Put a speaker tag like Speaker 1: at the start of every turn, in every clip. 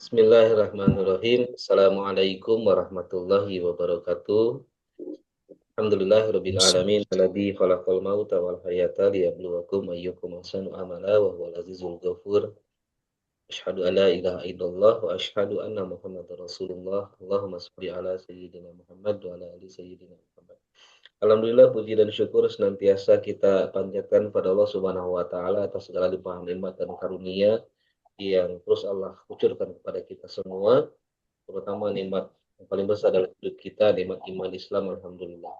Speaker 1: Bismillahirrahmanirrahim. Assalamualaikum warahmatullahi wabarakatuh. Alhamdulillahirabbil alamin alladzi khalaqal mauta wal hayata liyabluwakum ayyukum ahsanu amala wa huwal azizul ghafur. Asyhadu an la ilaha illallah wa asyhadu anna Muhammadar Rasulullah. Allahumma shalli ala sayyidina Muhammad wa ala ali sayyidina Muhammad. Alhamdulillah puji dan syukur senantiasa kita panjatkan pada Allah Subhanahu wa taala atas segala limpahan nikmat dan karunia yang terus Allah kucurkan kepada kita semua, terutama nikmat yang paling besar dalam hidup kita, nikmat iman Islam, alhamdulillah.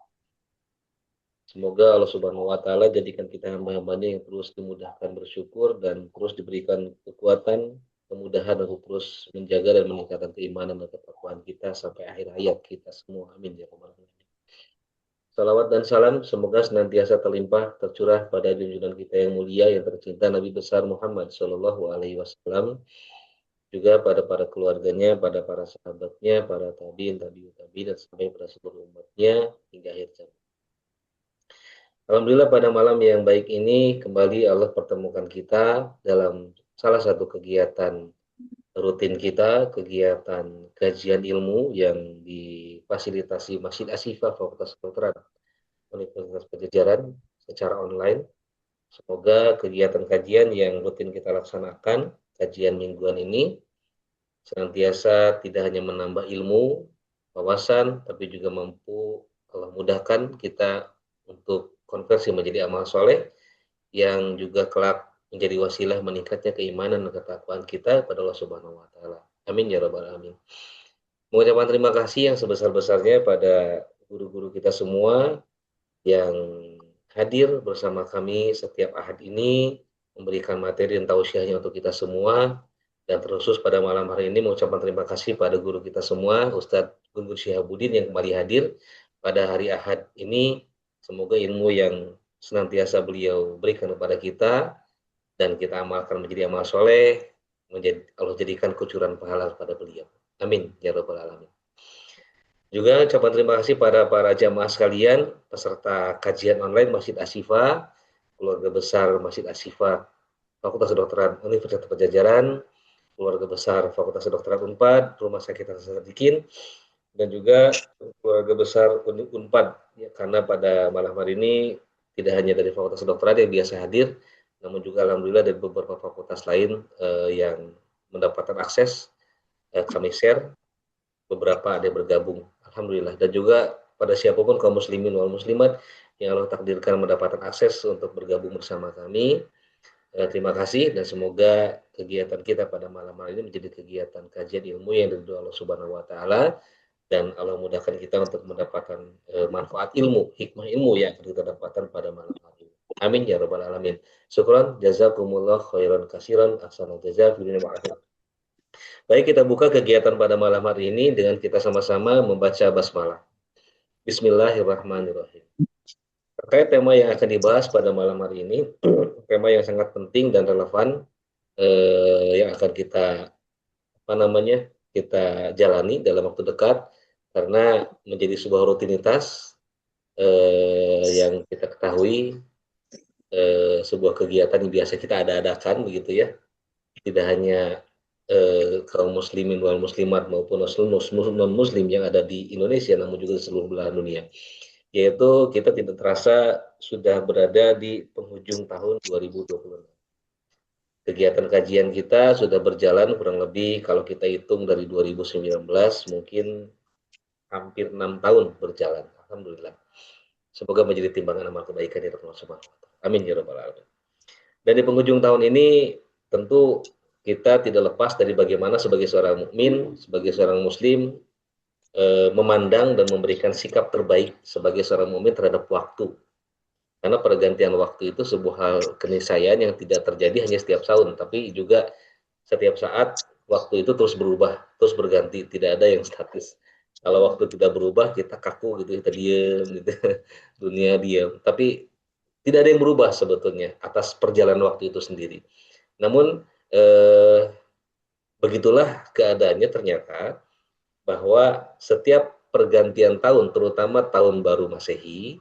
Speaker 1: Semoga Allah Subhanahu wa taala jadikan kita hamba-hambanya yang terus dimudahkan bersyukur dan terus diberikan kekuatan, kemudahan untuk terus menjaga dan meningkatkan keimanan dan ketakwaan kita sampai akhir hayat kita semua. Amin ya rabbal alamin. Salawat dan salam semoga senantiasa terlimpah tercurah pada junjungan kita yang mulia yang tercinta Nabi besar Muhammad Shallallahu Alaihi Wasallam, juga pada para keluarganya, pada para sahabatnya, para tabiin, tabiut tabiin, dan sampai pada seluruh umatnya hingga akhir zaman. Alhamdulillah pada malam yang baik ini kembali Allah pertemukan kita dalam salah satu kegiatan rutin kita, kegiatan kajian ilmu yang difasilitasi Masjid Ashifa Fakultas Kedokteran Universitas Padjadjaran secara online. Semoga kegiatan kajian yang rutin kita laksanakan, kajian mingguan ini, senantiasa tidak hanya menambah ilmu, wawasan, tapi juga mampu Allah mudahkan kita untuk konversi menjadi amal soleh, yang juga kelak menjadi wasilah meningkatnya keimanan dan ketakwaan kita pada Allah Subhanahu wa taala. Amin ya rabbal alamin. Mengucapkan terima kasih yang sebesar-besarnya pada guru-guru kita semua yang hadir bersama kami setiap Ahad ini, memberikan materi dan tausiahnya untuk kita semua. Dan terkhusus pada malam hari ini mengucapkan terima kasih pada guru kita semua, Ustadz Gun-Gun Syihabuddin yang kembali hadir pada hari Ahad ini. Semoga ilmu yang senantiasa beliau berikan kepada kita dan kita amalkan menjadi amal soleh, Allah jadikan kucuran pahala pada beliau. Amin ya rabbal alamin. Juga ucapan terima kasih pada para jamaah sekalian peserta kajian online Masjid Ashifa, keluarga besar Masjid Ashifa Fakultas Kedokteran Universitas Padjadjaran, keluarga besar Fakultas Kedokteran Unpad, Rumah Sakit Hasan Sadikin, dan juga keluarga besar Unpad, ya, karena pada malam hari ini tidak hanya dari Fakultas Kedokteran yang biasa hadir, namun juga alhamdulillah dari beberapa fakultas lain yang mendapatkan akses, kami share, beberapa ada yang bergabung, alhamdulillah. Dan juga pada siapapun kaum muslimin wal muslimat yang Allah takdirkan mendapatkan akses untuk bergabung bersama kami, terima kasih dan semoga kegiatan kita pada malam hari ini menjadi kegiatan kajian ilmu yang diridhoi Allah Subhanahu wa taala, dan Allah mudahkan kita untuk mendapatkan manfaat ilmu, hikmah ilmu yang kita dapatkan pada malam hari ini. Amin ya rabbal alamin. Syukran jazakumullah khairan katsiran, ahsanal jazaa fi dunya wa akhirat. Baik, kita buka kegiatan pada malam hari ini dengan kita sama-sama membaca basmalah. Bismillahirrahmanirrahim. Terkait tema yang akan dibahas pada malam hari ini, tema yang sangat penting dan relevan yang akan kita kita jalani dalam waktu dekat, karena menjadi sebuah rutinitas yang kita ketahui, sebuah kegiatan yang biasa kita ada-adakan begitu ya, tidak hanya kaum muslimin wal muslimat maupun non muslim yang ada di Indonesia, namun juga di seluruh belahan dunia, yaitu kita tidak terasa sudah berada di penghujung tahun 2026. Kegiatan kajian kita sudah berjalan kurang lebih kalau kita hitung dari 2019 mungkin hampir 6 tahun berjalan. Alhamdulillah. Semoga menjadi timbangan amal kebaikan dari Allah Subhanahu wa taala. Amin ya rabbal alamin. Dan di penghujung tahun ini tentu kita tidak lepas dari bagaimana sebagai seorang mukmin, sebagai seorang muslim, memandang dan memberikan sikap terbaik sebagai seorang mukmin terhadap waktu. Karena pergantian waktu itu sebuah hal keniscayaan yang tidak terjadi hanya setiap tahun, tapi juga setiap saat waktu itu terus berubah, terus berganti, tidak ada yang statis. Kalau waktu tidak berubah, kita kaku gitu, kita diam gitu, dunia diam. Tapi tidak ada yang berubah sebetulnya atas perjalanan waktu itu sendiri. Namun begitulah keadaannya ternyata, bahwa setiap pergantian tahun, terutama tahun baru Masehi,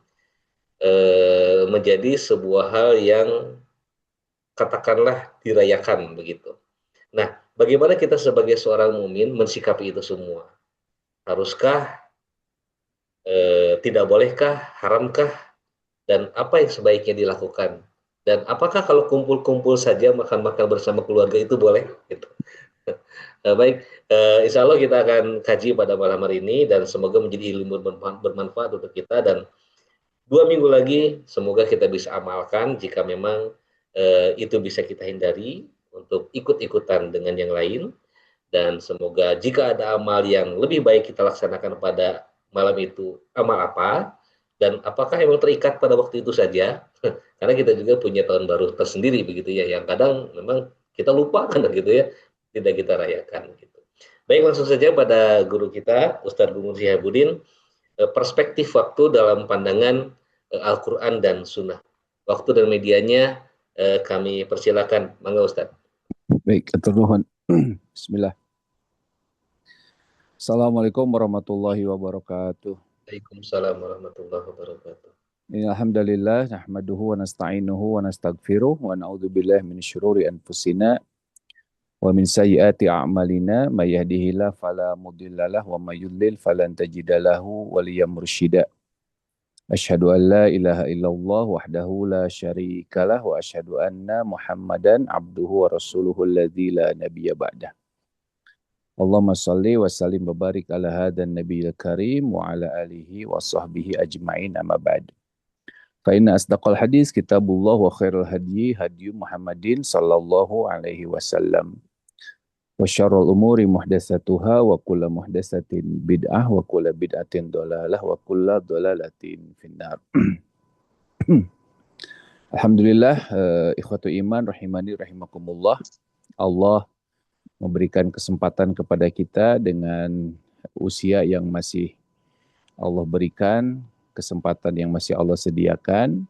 Speaker 1: menjadi sebuah hal yang katakanlah dirayakan begitu. Nah, bagaimana kita sebagai seorang mukmin mensikapi itu semua? Haruskah, tidak bolehkah, haramkah, dan apa yang sebaiknya dilakukan? Dan apakah kalau kumpul-kumpul saja makan-makan bersama keluarga itu boleh? Gitu. Baik, insya Allah kita akan kaji pada malam hari ini dan semoga menjadi ilmu bermanfaat untuk kita dan 2 minggu lagi semoga kita bisa amalkan jika memang itu bisa kita hindari untuk ikut-ikutan dengan yang lain dan semoga jika ada amal yang lebih baik kita laksanakan pada malam itu, amal apa dan apakah memang terikat pada waktu itu saja karena kita juga punya tahun baru tersendiri begitu ya yang kadang memang kita lupa kan gitu ya tidak kita rayakan gitu. Baik, langsung saja pada guru kita Ustadz Gungun Syihabuddin, perspektif waktu dalam pandangan Al-Quran dan Sunnah. Waktu dan medianya kami persilakan, mangga Ustadz.
Speaker 2: Baik, atur nuhun. Bismillah. Assalamualaikum warahmatullahi wabarakatuh.
Speaker 1: Waalaikumsalam warahmatullahi wabarakatuh.
Speaker 2: Alhamdulillah nahmaduhu wa nasta'inuhu wa nastaghfiruh wa na'udzubillahi min syururi anfusina wa min sayyiati a'malina may yahdihillahu fala mudhillalah wa may yudlil falan tajida lahu waliyyan mursyida. Asyhadu an la ilaha illallah wahdahu la syarikalah wa asyhadu anna Muhammadan abduhu wa rasuluhu alladzi la nabiyya ba'dah. Allahumma salli wa sallim wa barik ala hadan nabiyil karim wa ala alihi wa sahbihi ajma'in amma ba'd. Fa inna asdaqal hadis kitabullah wa khairul hadyi hadyu Muhammadin sallallahu alaihi wasallam. Wa syarrul umuri muhdatsatuha wa kullu muhdatsatin bid'ah wa kullu bid'atin dhalalah wa kullu dhalalatin finnar. Alhamdulillah, ikhwatu iman rahimani rahimakumullah. Allah memberikan kesempatan kepada kita dengan usia yang masih Allah berikan, kesempatan yang masih Allah sediakan,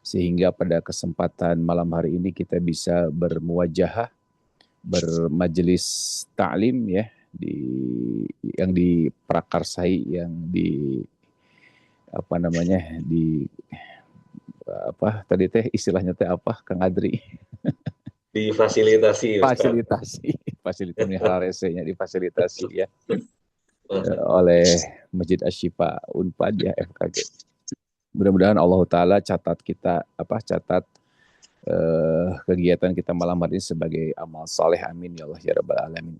Speaker 2: sehingga pada kesempatan malam hari ini kita bisa bermuwajahah, bermajelis ta'lim ya, yang diprakarsai, yang di apa namanya, di apa tadi teh istilahnya teh apa Kang Adri?
Speaker 1: Difasilitasi
Speaker 2: Fasilitas melihara resenya difasilitasi ya oleh Masjid Asy-Syifa Unpad ya FKG. Mudah-mudahan Allah Ta'ala catat kegiatan kita malam hari ini sebagai amal saleh, amin ya Allah ya Rabbal Alamin.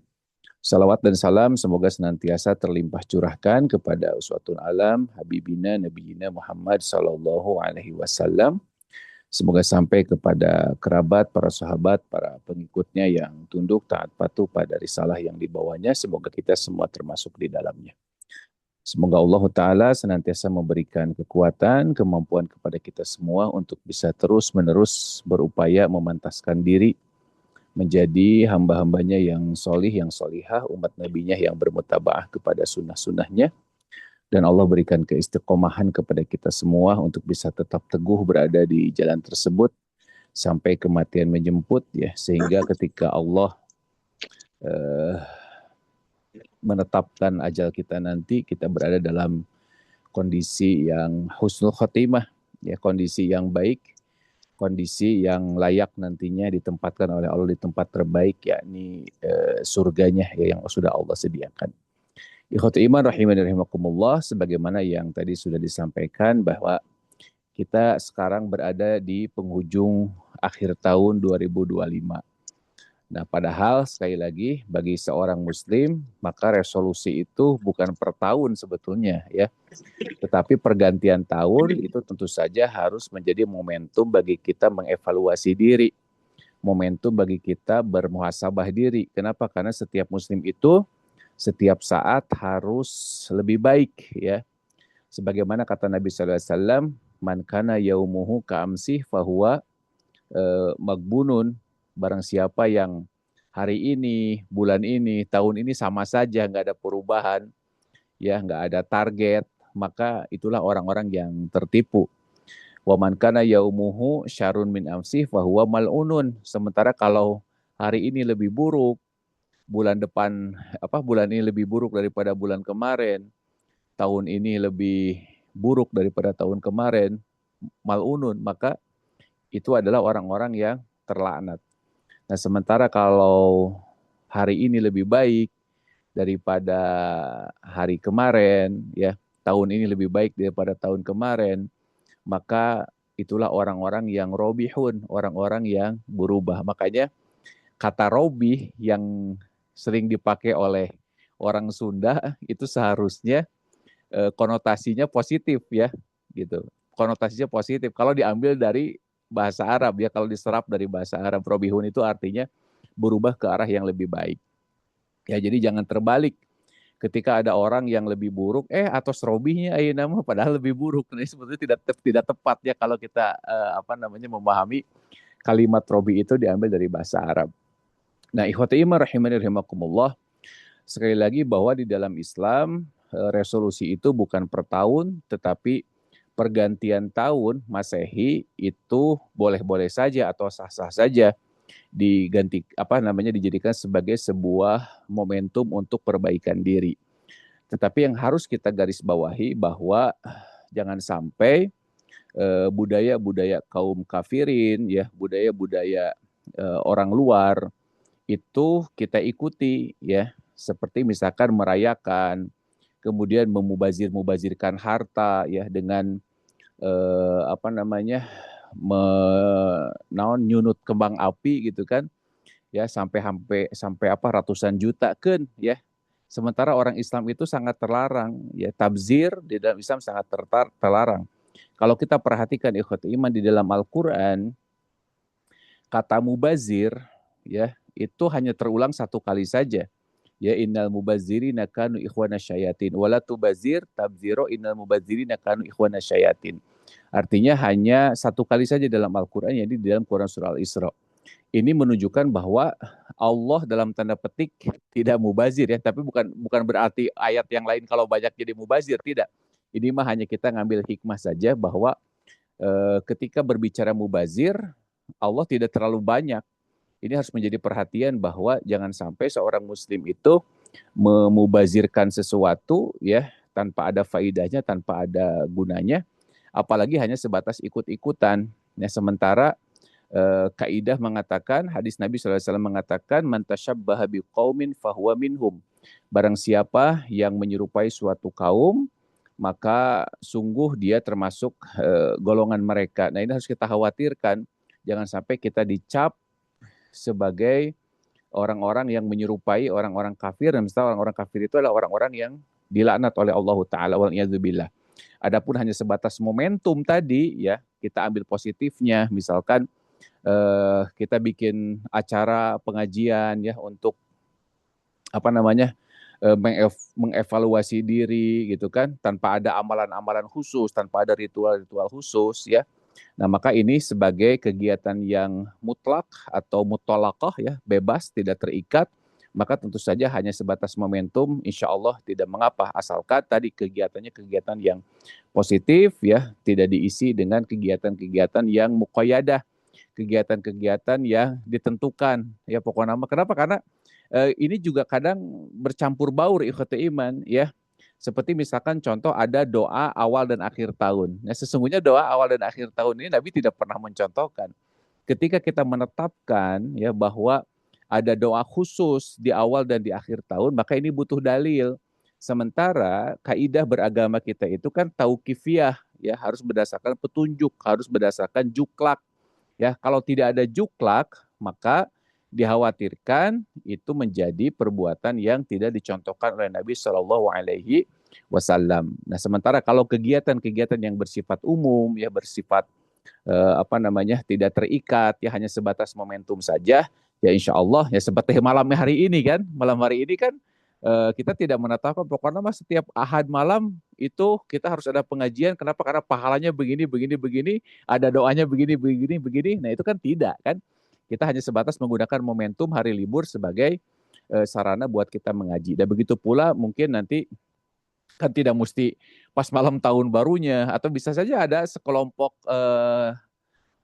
Speaker 2: Salawat dan salam semoga senantiasa terlimpah curahkan kepada uswatun alam Habibina Nabiyina Muhammad sallallahu alaihi wasallam. Semoga sampai kepada kerabat, para sahabat, para pengikutnya yang tunduk, taat patuh pada risalah yang dibawanya. Semoga kita semua termasuk di dalamnya. Semoga Allah Ta'ala senantiasa memberikan kekuatan, kemampuan kepada kita semua untuk bisa terus-menerus berupaya memantaskan diri menjadi hamba-hambanya yang solih, yang solihah, umat nabinya yang bermutabaah kepada sunnah-sunnahnya. Dan Allah berikan keistiqomahan kepada kita semua untuk bisa tetap teguh berada di jalan tersebut sampai kematian menjemput ya, sehingga ketika Allah menetapkan ajal kita nanti, kita berada dalam kondisi yang husnul khotimah ya, kondisi yang baik, kondisi yang layak nantinya ditempatkan oleh Allah di tempat terbaik, yakni surganya ya, yang sudah Allah sediakan. Ikhwatu iman rahimani rahimakumullah, sebagaimana yang tadi sudah disampaikan bahwa kita sekarang berada di penghujung akhir tahun 2025. Nah, padahal sekali lagi bagi seorang muslim maka resolusi itu bukan per tahun sebetulnya ya. Tetapi pergantian tahun itu tentu saja harus menjadi momentum bagi kita mengevaluasi diri. Momentum bagi kita bermuhasabah diri. Kenapa? Karena setiap muslim itu setiap saat harus lebih baik ya. Sebagaimana kata Nabi sallallahu alaihi wasallam, "Man kana yaumuhu ka'amsih fahuwa magbunun." Barang siapa yang hari ini, bulan ini, tahun ini sama saja, nggak ada perubahan, ya nggak ada target, maka itulah orang-orang yang tertipu. Wa man kana yaumuhu syarrun min amsih fahuwa mal'unun. Sementara kalau hari ini lebih buruk, bulan ini lebih buruk daripada bulan kemarin, tahun ini lebih buruk daripada tahun kemarin, mal'unun, maka itu adalah orang-orang yang terlaknat. Nah, sementara kalau hari ini lebih baik daripada hari kemarin, ya, tahun ini lebih baik daripada tahun kemarin, maka itulah orang-orang yang robihun, orang-orang yang berubah. Makanya kata robih yang sering dipakai oleh orang Sunda itu seharusnya konotasinya positif ya, gitu. Konotasinya positif. Kalau diambil dari bahasa Arab ya, kalau diserap dari bahasa Arab, robihun itu artinya berubah ke arah yang lebih baik. Ya, jadi jangan terbalik. Ketika ada orang yang lebih buruk, atau robihnya nama padahal lebih buruk. Nah, sebetulnya tidak tepat ya kalau kita memahami kalimat robi itu diambil dari bahasa Arab. Nah, ikhwati iman rahimani rahimakumullah, sekali lagi bahwa di dalam Islam resolusi itu bukan per tahun, tetapi pergantian tahun Masehi itu boleh-boleh saja atau sah-sah saja dijadikan sebagai sebuah momentum untuk perbaikan diri. Tetapi yang harus kita garis bawahi bahwa jangan sampai budaya-budaya kaum kafirin ya, budaya-budaya orang luar itu kita ikuti ya, seperti misalkan merayakan, kemudian memubazirkan harta ya dengan eh, apa namanya nyunut kembang api gitu kan ya, sampai ratusan juta kan ya. Sementara orang Islam itu sangat terlarang ya, tabzir di dalam Islam sangat terlarang. Kalau kita perhatikan ikhwati iman di dalam Al-Qur'an, kata mubazir ya itu hanya terulang satu kali saja. Ya, innal mubazirina kanu ikhwana syayatin wala tubazir tabziro innal mubazirina kanu ikhwana syayatin. Artinya hanya satu kali saja dalam Al-Qur'an, yaitu di dalam Quran surah Al-Isra. Ini menunjukkan bahwa Allah dalam tanda petik tidak mubazir ya, tapi bukan berarti ayat yang lain kalau banyak jadi mubazir, tidak. Ini mah hanya kita ngambil hikmah saja bahwa ketika berbicara mubazir, Allah tidak terlalu banyak. Ini harus menjadi perhatian bahwa jangan sampai seorang muslim itu memubazirkan sesuatu ya tanpa ada faidahnya, tanpa ada gunanya, apalagi hanya sebatas ikut-ikutan. Nah, sementara kaidah mengatakan, hadis Nabi SAW mengatakan, man tasyabbaha biqaumin fahuwa minhum. Barang siapa yang menyerupai suatu kaum, maka sungguh dia termasuk golongan mereka. Nah, ini harus kita khawatirkan. Jangan sampai kita dicap sebagai orang-orang yang menyerupai orang-orang kafir, dan misalnya orang-orang kafir itu adalah orang-orang yang dilaknat oleh Allah Ta'ala, wal'iyadzubillah. Adapun hanya sebatas momentum tadi, ya kita ambil positifnya, misalkan kita bikin acara pengajian ya untuk mengevaluasi diri gitu kan, tanpa ada amalan-amalan khusus, tanpa ada ritual-ritual khusus ya. Nah, maka ini sebagai kegiatan yang mutlak atau mutolakah ya, bebas, tidak terikat, maka tentu saja hanya sebatas momentum, insya Allah tidak mengapa, asalkan tadi kegiatannya kegiatan yang positif ya, tidak diisi dengan kegiatan-kegiatan yang muqayyadah, kegiatan-kegiatan yang ditentukan ya pokoknya. Kenapa? Karena ini juga kadang bercampur baur ikhwati iman ya. Seperti misalkan contoh ada doa awal dan akhir tahun. Nah, sesungguhnya doa awal dan akhir tahun ini Nabi tidak pernah mencontohkan. Ketika kita menetapkan ya bahwa ada doa khusus di awal dan di akhir tahun, maka ini butuh dalil. Sementara kaidah beragama kita itu kan tauqifiyah ya, harus berdasarkan petunjuk, harus berdasarkan juklak. Ya, kalau tidak ada juklak, maka dikhawatirkan itu menjadi perbuatan yang tidak dicontohkan oleh Nabi Shallallahu Alaihi Wasallam. Nah, sementara kalau kegiatan-kegiatan yang bersifat umum, ya bersifat tidak terikat, ya hanya sebatas momentum saja, ya insya Allah ya seperti malam hari ini kan, kita tidak menetapkan pokoknya mas setiap ahad malam itu kita harus ada pengajian. Kenapa? Karena pahalanya begini, ada doanya begini. Nah, itu kan tidak kan. Kita hanya sebatas menggunakan momentum hari libur sebagai sarana buat kita mengaji. Dan begitu pula mungkin nanti kan tidak mesti pas malam tahun barunya, atau bisa saja ada sekelompok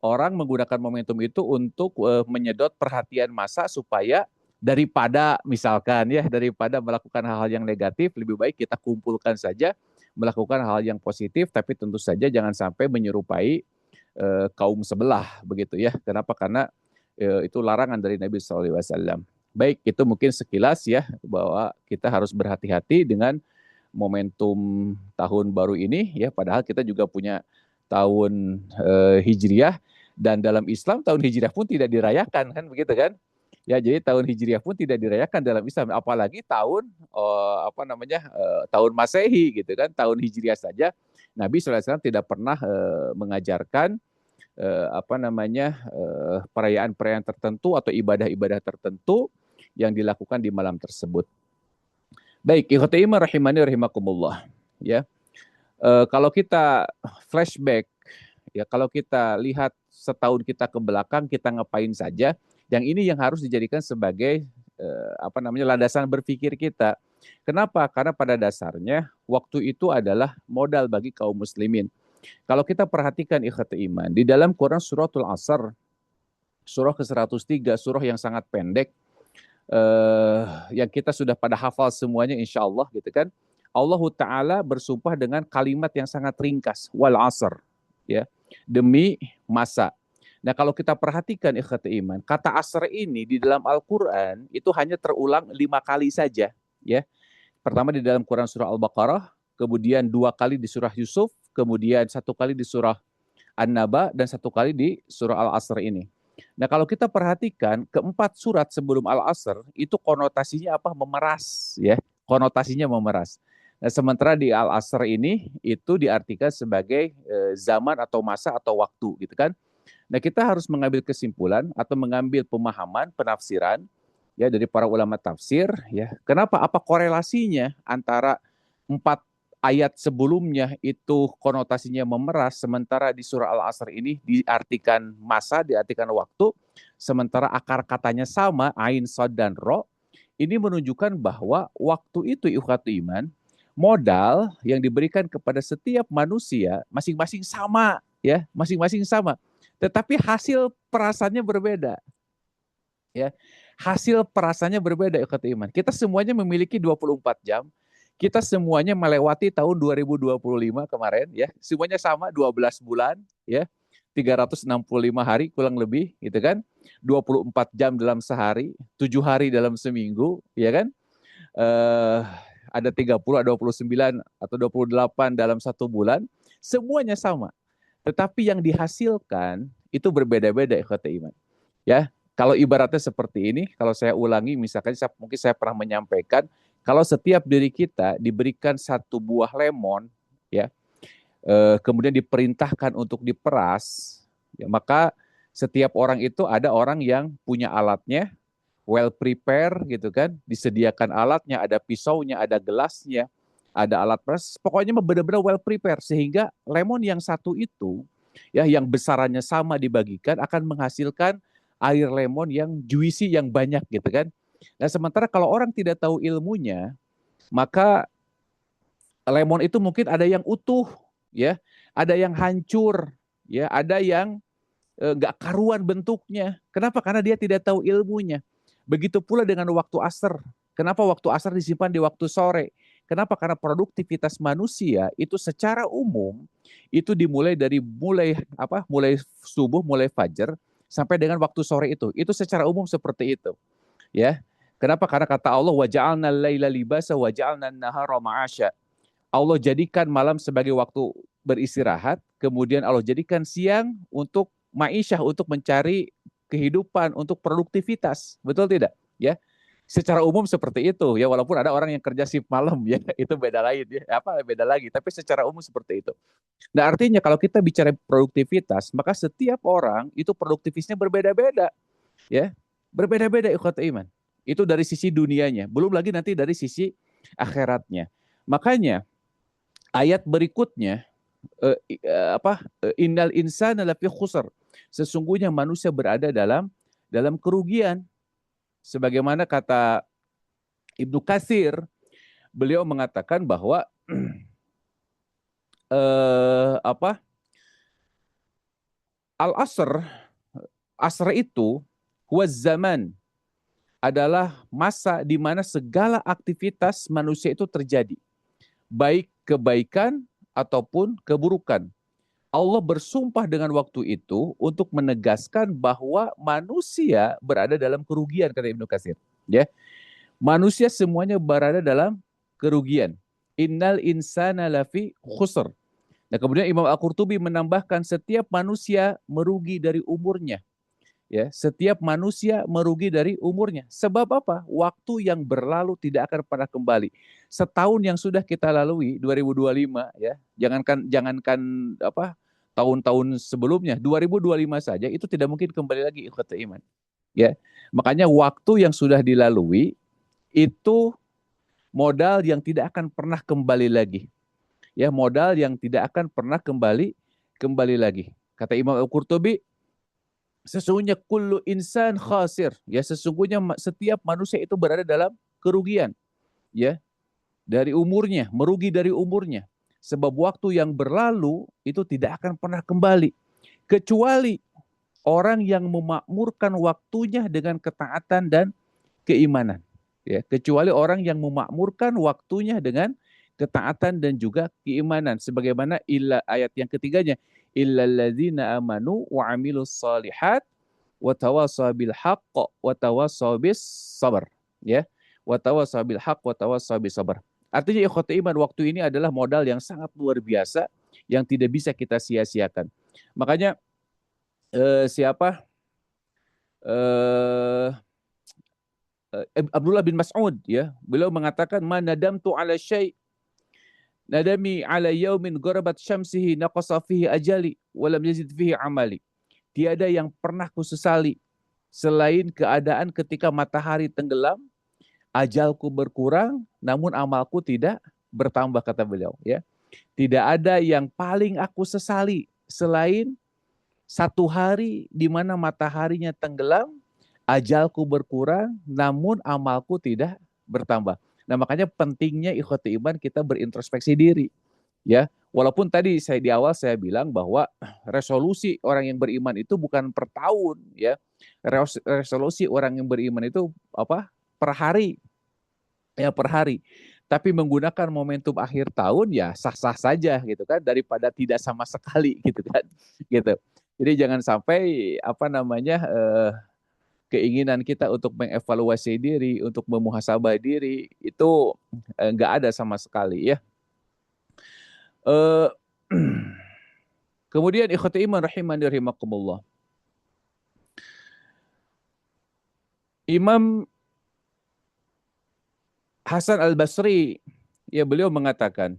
Speaker 2: orang menggunakan momentum itu untuk menyedot perhatian massa supaya daripada melakukan hal-hal yang negatif, lebih baik kita kumpulkan saja melakukan hal yang positif, tapi tentu saja jangan sampai menyerupai kaum sebelah begitu ya. Kenapa? Karena itu larangan dari Nabi SAW. Baik, itu mungkin sekilas ya bahwa kita harus berhati-hati dengan momentum tahun baru ini ya, padahal kita juga punya tahun Hijriah, dan dalam Islam tahun Hijriah pun tidak dirayakan kan begitu kan? Ya, jadi tahun Hijriah pun tidak dirayakan dalam Islam, apalagi tahun tahun Masehi gitu kan, tahun Hijriah saja Nabi SAW tidak pernah mengajarkan perayaan-perayaan tertentu atau ibadah-ibadah tertentu yang dilakukan di malam tersebut. Baik, ikhwati iman rahimani rahimakumullah. Ya, kalau kita flashback, ya kalau kita lihat setahun kita ke belakang kita ngapain saja, yang ini yang harus dijadikan sebagai landasan berpikir kita. Kenapa? Karena pada dasarnya waktu itu adalah modal bagi kaum muslimin. Kalau kita perhatikan ikhwati iman, di dalam Quran suratul Asr, surah ke-103, surah yang sangat pendek, yang kita sudah pada hafal semuanya insya Allah gitu kan. Allah Ta'ala bersumpah dengan kalimat yang sangat ringkas, wal asr, ya, demi masa. Nah kalau kita perhatikan ikhwati iman, kata asr ini di dalam Al-Quran itu hanya terulang 5 kali saja. Ya, pertama di dalam Quran surah Al-Baqarah, kemudian 2 kali di surah Yusuf, kemudian 1 kali di surah An-Naba, dan 1 kali di surah Al-Asr ini. Nah kalau kita perhatikan keempat surat sebelum Al-Asr itu konotasinya apa? Memeras, ya, konotasinya memeras. Nah, sementara di Al-Asr ini itu diartikan sebagai zaman atau masa atau waktu gitu kan. Nah kita harus mengambil kesimpulan atau mengambil pemahaman, penafsiran ya dari para ulama tafsir ya. Kenapa? Apa korelasinya antara 4 ayat sebelumnya itu konotasinya memeras, sementara di surah Al-Asr ini diartikan masa, diartikan waktu, sementara akar katanya sama, ain, sod, dan ro. Ini menunjukkan bahwa waktu itu ikhwatu iman, modal yang diberikan kepada setiap manusia masing-masing sama, ya, masing-masing sama. Tetapi hasil perasaannya berbeda, ya. Hasil perasaannya berbeda ikhwatu iman. Kita semuanya memiliki 24 jam. Kita semuanya melewati tahun 2025 kemarin ya. Semuanya sama 12 bulan ya. 365 hari kurang lebih gitu kan. 24 jam dalam sehari, 7 hari dalam seminggu ya kan. Eh ada 30, ada 29 atau 28 dalam 1 bulan, semuanya sama. Tetapi yang dihasilkan itu berbeda-beda ikhwati iman. Ya, kalau ibaratnya seperti ini, kalau saya ulangi, misalkan mungkin saya pernah menyampaikan, kalau setiap diri kita diberikan 1 buah lemon, ya, kemudian diperintahkan untuk diperas, ya, maka setiap orang itu ada orang yang punya alatnya, well prepare gitu kan, disediakan alatnya, ada pisaunya, ada gelasnya, ada alat peras, pokoknya benar-benar well prepare sehingga lemon yang satu itu, ya, yang besarannya sama dibagikan akan menghasilkan air lemon yang juicy yang banyak gitu kan. Nah, sementara kalau orang tidak tahu ilmunya, maka lemon itu mungkin ada yang utuh, ya, ada yang hancur, ya, ada yang nggak karuan bentuknya. Kenapa? Karena dia tidak tahu ilmunya. Begitu pula dengan waktu asar. Kenapa waktu asar disimpan di waktu sore? Kenapa? Karena produktivitas manusia itu secara umum itu dimulai dari mulai subuh, mulai fajar sampai dengan waktu sore itu. Itu secara umum seperti itu, ya. Kenapa? Karena kata Allah waja'alna laila libasa waja'alna nahara ma'asya. Allah jadikan malam sebagai waktu beristirahat, kemudian Allah jadikan siang untuk ma'isyah, untuk mencari kehidupan, untuk produktivitas. Betul tidak? Ya. Secara umum seperti itu ya, walaupun ada orang yang kerja shift malam ya, itu beda lain ya. Beda lagi, tapi secara umum seperti itu. Nah, artinya kalau kita bicara produktivitas, maka setiap orang itu produktivitasnya berbeda-beda ya. Berbeda-beda ikhwat iman. Itu dari sisi dunianya, belum lagi nanti dari sisi akhiratnya. Makanya ayat berikutnya innal insana lafi khusr. Sesungguhnya manusia berada dalam kerugian. Sebagaimana kata Ibnu Katsir, beliau mengatakan bahwa al-asr, asr itu huwa zaman, adalah masa di mana segala aktivitas manusia itu terjadi, baik kebaikan ataupun keburukan, Allah bersumpah dengan waktu itu untuk menegaskan bahwa manusia berada dalam kerugian, kata Ibnu Katsir. Ya, manusia semuanya berada dalam kerugian. Innal insana lafi khusr. Nah, kemudian Imam Al-Qurtubi menambahkan setiap manusia merugi dari umurnya. Ya, setiap manusia merugi dari umurnya. Sebab apa? Waktu yang berlalu tidak akan pernah kembali. Setahun yang sudah kita lalui 2025 ya, jangankan apa tahun-tahun sebelumnya, 2025 saja itu tidak mungkin kembali lagi ikhwatul iman. Ya. Makanya waktu yang sudah dilalui itu modal yang tidak akan pernah kembali lagi. Ya, modal yang tidak akan pernah kembali lagi. Kata Imam Al-Qurtubi, sesungguhnya kullu insan khasir, ya sesungguhnya setiap manusia itu berada dalam kerugian, ya, dari umurnya, merugi dari umurnya. Sebab waktu yang berlalu itu tidak akan pernah kembali kecuali orang yang memakmurkan waktunya dengan ketaatan dan keimanan. Ya, kecuali orang yang memakmurkan waktunya dengan ketaatan dan juga keimanan. Sebagaimana ayat yang ketiganya, illalladzina amanu wa amilus solihat wa tawassaw bil haqq wa tawassaw bis sabr. Ya, wa tawassaw bil haqq wa tawassaw bis sabr. Artinya ikhwati iman, waktu ini adalah modal yang sangat luar biasa yang tidak bisa kita sia-siakan. Makanya siapa eh, Abdullah bin Mas'ud ya, beliau mengatakan manadamtu ala syai' nadami ala yaumin gharabat syamsihi naqasa fihi ajali wa lam yazid fihi amali. Tiada yang pernah kusesali selain keadaan ketika matahari tenggelam, ajalku berkurang namun amalku tidak bertambah, kata beliau ya. Tidak ada yang paling aku sesali selain satu hari di mana mataharinya tenggelam, ajalku berkurang, namun amalku tidak bertambah. Nah, makanya pentingnya ikhwati iman kita berintrospeksi diri. Ya, walaupun tadi di awal saya bilang bahwa resolusi orang yang beriman itu bukan per tahun, ya. Resolusi orang yang beriman itu apa? Per hari. Ya, per hari. Tapi menggunakan momentum akhir tahun ya sah-sah saja gitu kan, daripada tidak sama sekali gitu kan. Gitu. Jadi jangan sampai apa namanya keinginan kita untuk mengevaluasi diri, untuk memuhasabah diri itu nggak ada sama sekali ya. Eh, kemudian ikhwati iman rahimani rahimakumullah. Imam Hasan Al-Basri ya, beliau mengatakan,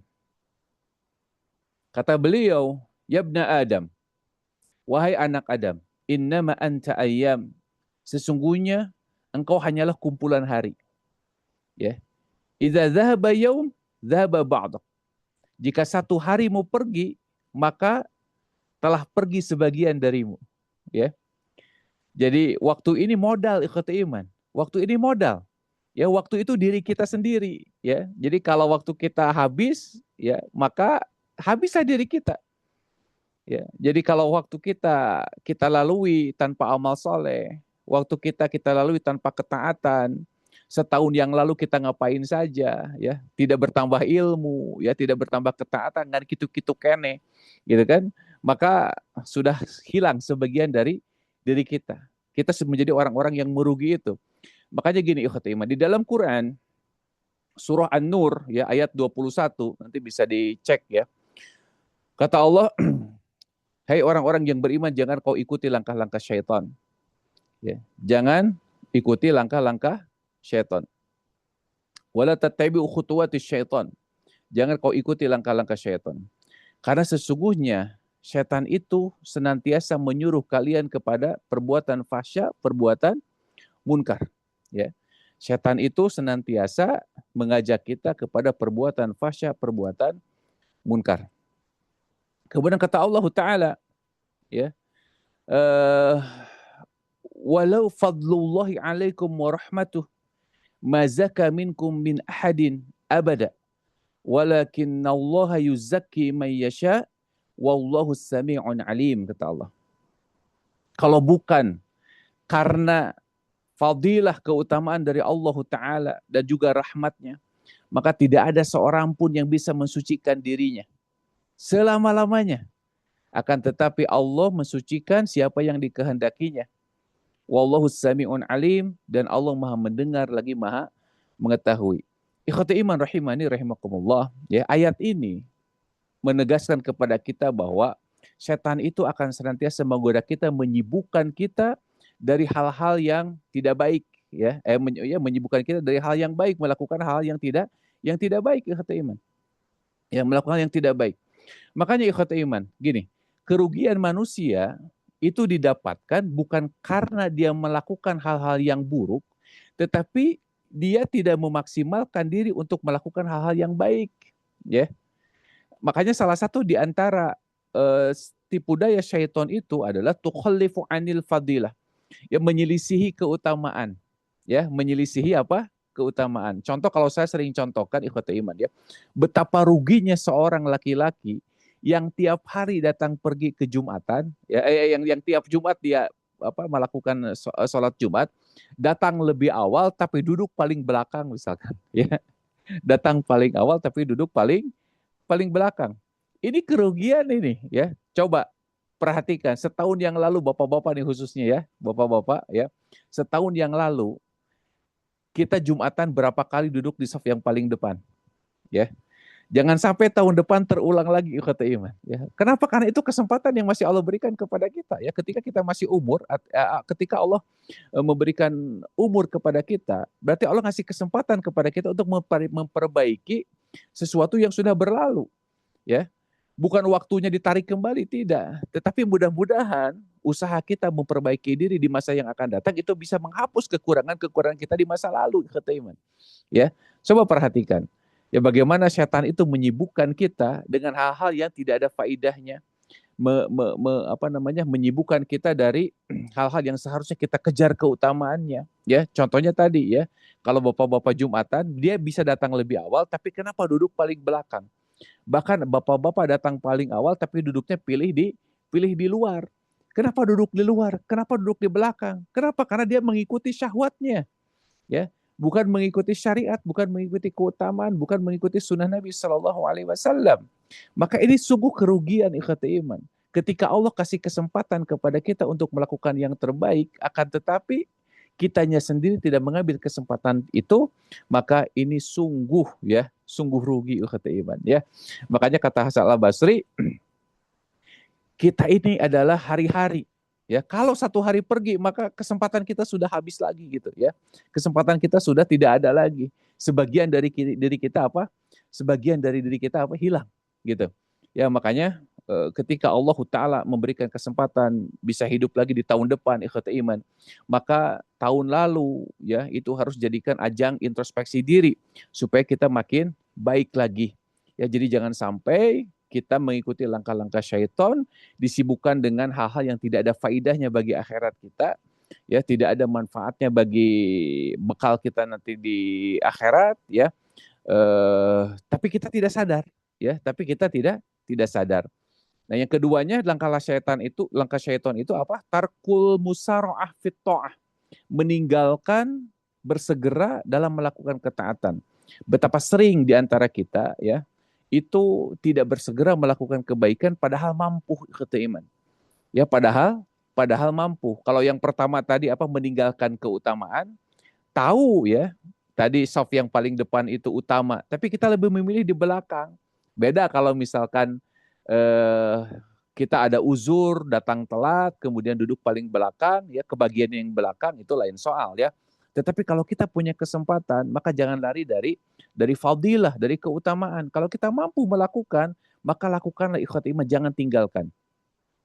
Speaker 2: kata beliau, yabna Adam, wahai anak Adam, innama anta ayyam, sesungguhnya engkau hanyalah kumpulan hari. Ya. Idza dhahaba yaum, dhahaba ba'dak. Jika satu hari mau pergi, maka telah pergi sebagian darimu. Ya. Jadi waktu ini modal ikhwati iman. Waktu ini modal. Ya, waktu itu diri kita sendiri, ya. Jadi kalau waktu kita habis, ya, maka habislah diri kita. Ya. Jadi kalau waktu kita lalui tanpa amal soleh, waktu kita lalui tanpa ketaatan, setahun yang lalu kita ngapain saja, ya, tidak bertambah ilmu, ya, tidak bertambah ketaatan, dan gitu-gitu kene, gitu kan, maka sudah hilang sebagian dari diri kita. Kita menjadi orang-orang yang merugi itu. Makanya gini ikhwati iman, di dalam Quran surah An-Nur ya ayat 21, nanti bisa dicek ya. Kata Allah, hai orang-orang yang beriman, jangan kau ikuti langkah-langkah syaitan. Ya, jangan ikuti langkah-langkah syaitan. Wala tattabi'u khutuwatis syaitan. Jangan kau ikuti langkah-langkah syaitan. Karena sesungguhnya syaitan itu senantiasa menyuruh kalian kepada perbuatan fahsya, perbuatan munkar. Ya. Setan itu senantiasa mengajak kita kepada perbuatan fahsya, perbuatan munkar. Kemudian kata Allah Ta'ala, ya, walau fadlullahi alaikum wa rahmatuh ma zaka minkum min ahadin abada walakinna Allah yuzakki man yasha wallahu sami'un alim, kata Allah. Kalau bukan karena fadilah keutamaan dari Allah Ta'ala dan juga rahmatnya, maka tidak ada seorang pun yang bisa mensucikan dirinya selama-lamanya. Akan tetapi Allah mensucikan siapa yang dikehendakinya. Wallahu sami'un alim, dan Allah maha mendengar lagi maha mengetahui. Ikhwati iman rahimani rahimakumullah. Ya, ayat ini menegaskan kepada kita bahwa setan itu akan senantiasa menggoda kita, menyibukkan kita dari hal-hal yang tidak baik, ya, menyibukkan kita dari hal yang baik, melakukan hal yang tidak baik, ikhwati iman. Yang melakukan hal yang tidak baik. Makanya ikhwati iman, gini, kerugian manusia itu didapatkan bukan karena dia melakukan hal-hal yang buruk, tetapi dia tidak memaksimalkan diri untuk melakukan hal-hal yang baik, ya. Makanya salah satu di antara tipu daya syaitan itu adalah tukhallifu anil fadilah, ya, menyelisihi keutamaan, ya, menyelisihi apa? Keutamaan. Contoh, kalau saya sering contohkan ikhwatul iman, ya, betapa ruginya seorang laki-laki yang tiap hari datang pergi ke Jumatan, ya, yang tiap Jumat dia apa melakukan sholat Jumat, datang lebih awal tapi duduk paling belakang misalkan, ya, datang paling awal tapi duduk paling paling belakang. Ini kerugian ini, ya. Coba perhatikan, setahun yang lalu bapak-bapak nih khususnya, ya, bapak-bapak, ya, setahun yang lalu kita Jumatan berapa kali duduk di saf yang paling depan, ya. Jangan sampai tahun depan terulang lagi, kata iman, ya. Kenapa? Karena itu kesempatan yang masih Allah berikan kepada kita, ya. Ketika kita masih umur, ketika Allah memberikan umur kepada kita, berarti Allah ngasih kesempatan kepada kita untuk memperbaiki sesuatu yang sudah berlalu, ya. Bukan waktunya ditarik kembali, tidak. Tetapi mudah-mudahan usaha kita memperbaiki diri di masa yang akan datang itu bisa menghapus kekurangan-kekurangan kita di masa lalu, kata iman. Ya, coba perhatikan. Ya, bagaimana setan itu menyibukkan kita dengan hal-hal yang tidak ada faidahnya, menyibukkan kita dari hal-hal yang seharusnya kita kejar keutamaannya. Ya, contohnya tadi, ya, kalau bapak-bapak Jumatan dia bisa datang lebih awal, tapi kenapa duduk paling belakang? Bahkan bapak-bapak datang paling awal tapi duduknya pilih di luar. Kenapa duduk di luar? Kenapa duduk di belakang? Kenapa? Karena dia mengikuti syahwatnya, ya. Bukan mengikuti syariat, bukan mengikuti keutamaan, bukan mengikuti sunnah Nabi Shallallahu Alaihi Wasallam. Maka ini sungguh kerugian, ikhwati iman. Ketika Allah kasih kesempatan kepada kita untuk melakukan yang terbaik, akan tetapi kitanya sendiri tidak mengambil kesempatan itu, maka ini sungguh, ya, sungguh rugi, ikhwati iman, ya. Makanya kata Hasan al-Basri, kita ini adalah hari-hari, ya. Kalau satu hari pergi, maka kesempatan kita sudah habis lagi, gitu, ya. Kesempatan kita sudah tidak ada lagi. Sebagian dari diri kita apa? Sebagian dari diri kita apa? Hilang, gitu. Ya, makanya ketika Allah Ta'ala memberikan kesempatan bisa hidup lagi di tahun depan, ikhwati iman, maka tahun lalu, ya, itu harus jadikan ajang introspeksi diri supaya kita makin baik lagi. Ya, jadi jangan sampai kita mengikuti langkah-langkah syaitan, disibukkan dengan hal-hal yang tidak ada faidahnya bagi akhirat kita, ya, tidak ada manfaatnya bagi bekal kita nanti di akhirat, ya. Tapi kita tidak sadar, ya, tapi kita tidak sadar. Nah, yang keduanya, langkah syaitan itu apa? Tarkul musara'ah fit ta'ah, meninggalkan bersegera dalam melakukan ketaatan. Betapa sering di antara kita, ya, itu tidak bersegera melakukan kebaikan padahal mampu, kata iman. Ya, padahal mampu. Kalau yang pertama tadi apa, meninggalkan keutamaan, tahu, ya, tadi saf yang paling depan itu utama, tapi kita lebih memilih di belakang. Beda kalau misalkan eh, kita ada uzur, datang telat, kemudian duduk paling belakang, ya, kebagian yang belakang itu lain soal, ya. Tetapi kalau kita punya kesempatan, maka jangan lari dari fadilah, dari keutamaan. Kalau kita mampu melakukan, maka lakukanlah, ikhwat iman, jangan tinggalkan.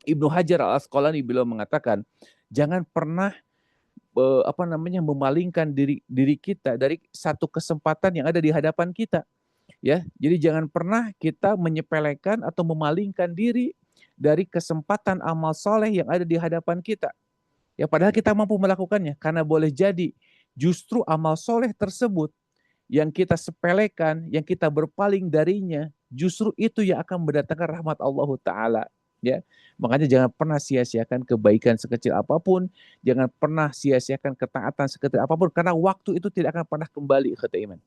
Speaker 2: Ibnu Hajar al-Asqalani beliau mengatakan, jangan pernah memalingkan diri kita dari satu kesempatan yang ada di hadapan kita, ya. Jadi jangan pernah kita menyepelekan atau memalingkan diri dari kesempatan amal soleh yang ada di hadapan kita, ya, padahal kita mampu melakukannya. Karena boleh jadi justru amal soleh tersebut yang kita sepelekan, yang kita berpaling darinya, justru itu yang akan mendatangkan rahmat Allah Ta'ala, ya. Makanya jangan pernah sia-siakan kebaikan sekecil apapun, jangan pernah sia-siakan ketaatan sekecil apapun, karena waktu itu tidak akan pernah kembali, kata iman.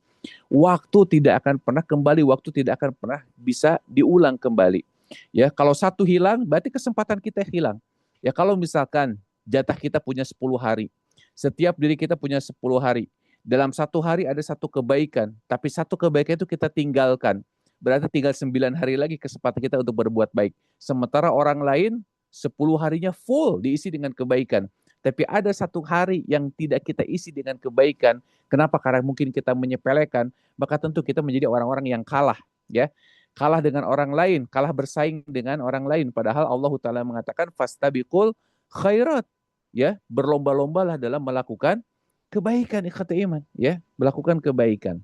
Speaker 2: Waktu tidak akan pernah kembali, waktu tidak akan pernah bisa diulang kembali. Ya, kalau satu hilang, berarti kesempatan kita hilang. Ya, kalau misalkan jatah kita punya 10 hari, setiap diri kita punya 10 hari. Dalam satu hari ada satu kebaikan, tapi satu kebaikan itu kita tinggalkan. Berarti tinggal 9 hari lagi kesempatan kita untuk berbuat baik. Sementara orang lain 10 harinya full diisi dengan kebaikan. Tapi ada satu hari yang tidak kita isi dengan kebaikan. Kenapa? Karena mungkin kita menyepelekan, maka tentu kita menjadi orang-orang yang kalah. Ya, kalah dengan orang lain, kalah bersaing dengan orang lain. Padahal Allah Ta'ala mengatakan, fastabiqul khairat. Ya, berlomba-lombalah dalam melakukan kebaikan, ikhwata iman. Ya, melakukan kebaikan.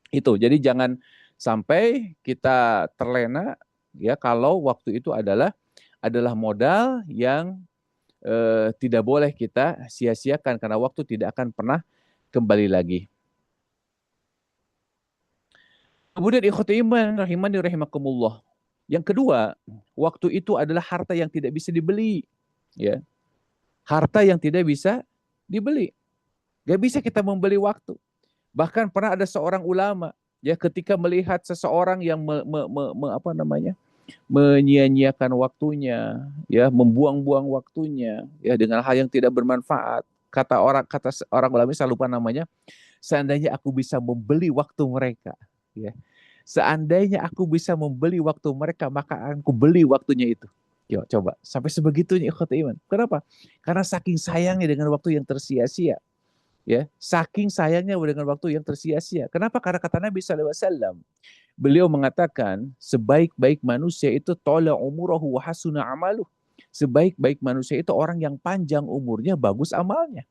Speaker 2: Itu, jadi jangan sampai kita terlena, ya, kalau waktu itu adalah modal yang tidak boleh kita sia-siakan karena waktu tidak akan pernah kembali lagi. Kemudian ikhwati iman rahimani rahimakumullah. Yang kedua, waktu itu adalah harta yang tidak bisa dibeli, ya. Harta yang tidak bisa dibeli. Gak bisa kita membeli waktu. Bahkan pernah ada seorang ulama, ya, ketika melihat seseorang yang apa namanya, menyia-nyiakan waktunya, ya, membuang-buang waktunya, ya, dengan hal yang tidak bermanfaat. Kata orang ulama, saya lupa namanya, seandainya aku bisa membeli waktu mereka, ya. Seandainya aku bisa membeli waktu mereka, maka aku beli waktunya itu. Yo, coba sampai sebegitunya ikhwat iman. Kenapa? Karena saking sayangnya dengan waktu yang tersia-sia. Ya, saking sayangnya dengan waktu yang tersia-sia. Kenapa? Karena kata Nabi SAW, beliau mengatakan sebaik-baik manusia itu tola umurahu wa hasuna amaluh. Sebaik-baik manusia itu orang yang panjang umurnya, bagus amalnya.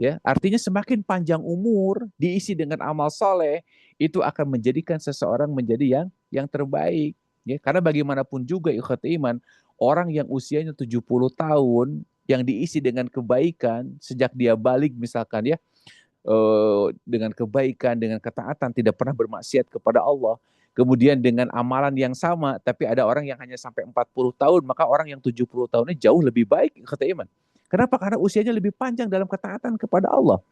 Speaker 2: Ya, artinya semakin panjang umur diisi dengan amal soleh, itu akan menjadikan seseorang menjadi yang terbaik. Ya, karena bagaimanapun juga ikhwat iman, orang yang usianya 70 tahun yang diisi dengan kebaikan sejak dia balik misalkan, ya, dengan kebaikan, dengan ketaatan, tidak pernah bermaksiat kepada Allah. Kemudian dengan amalan yang sama, tapi ada orang yang hanya sampai 40 tahun, maka orang yang 70 tahunnya jauh lebih baik, kata iman. Kenapa? Karena usianya lebih panjang dalam ketaatan kepada Allah.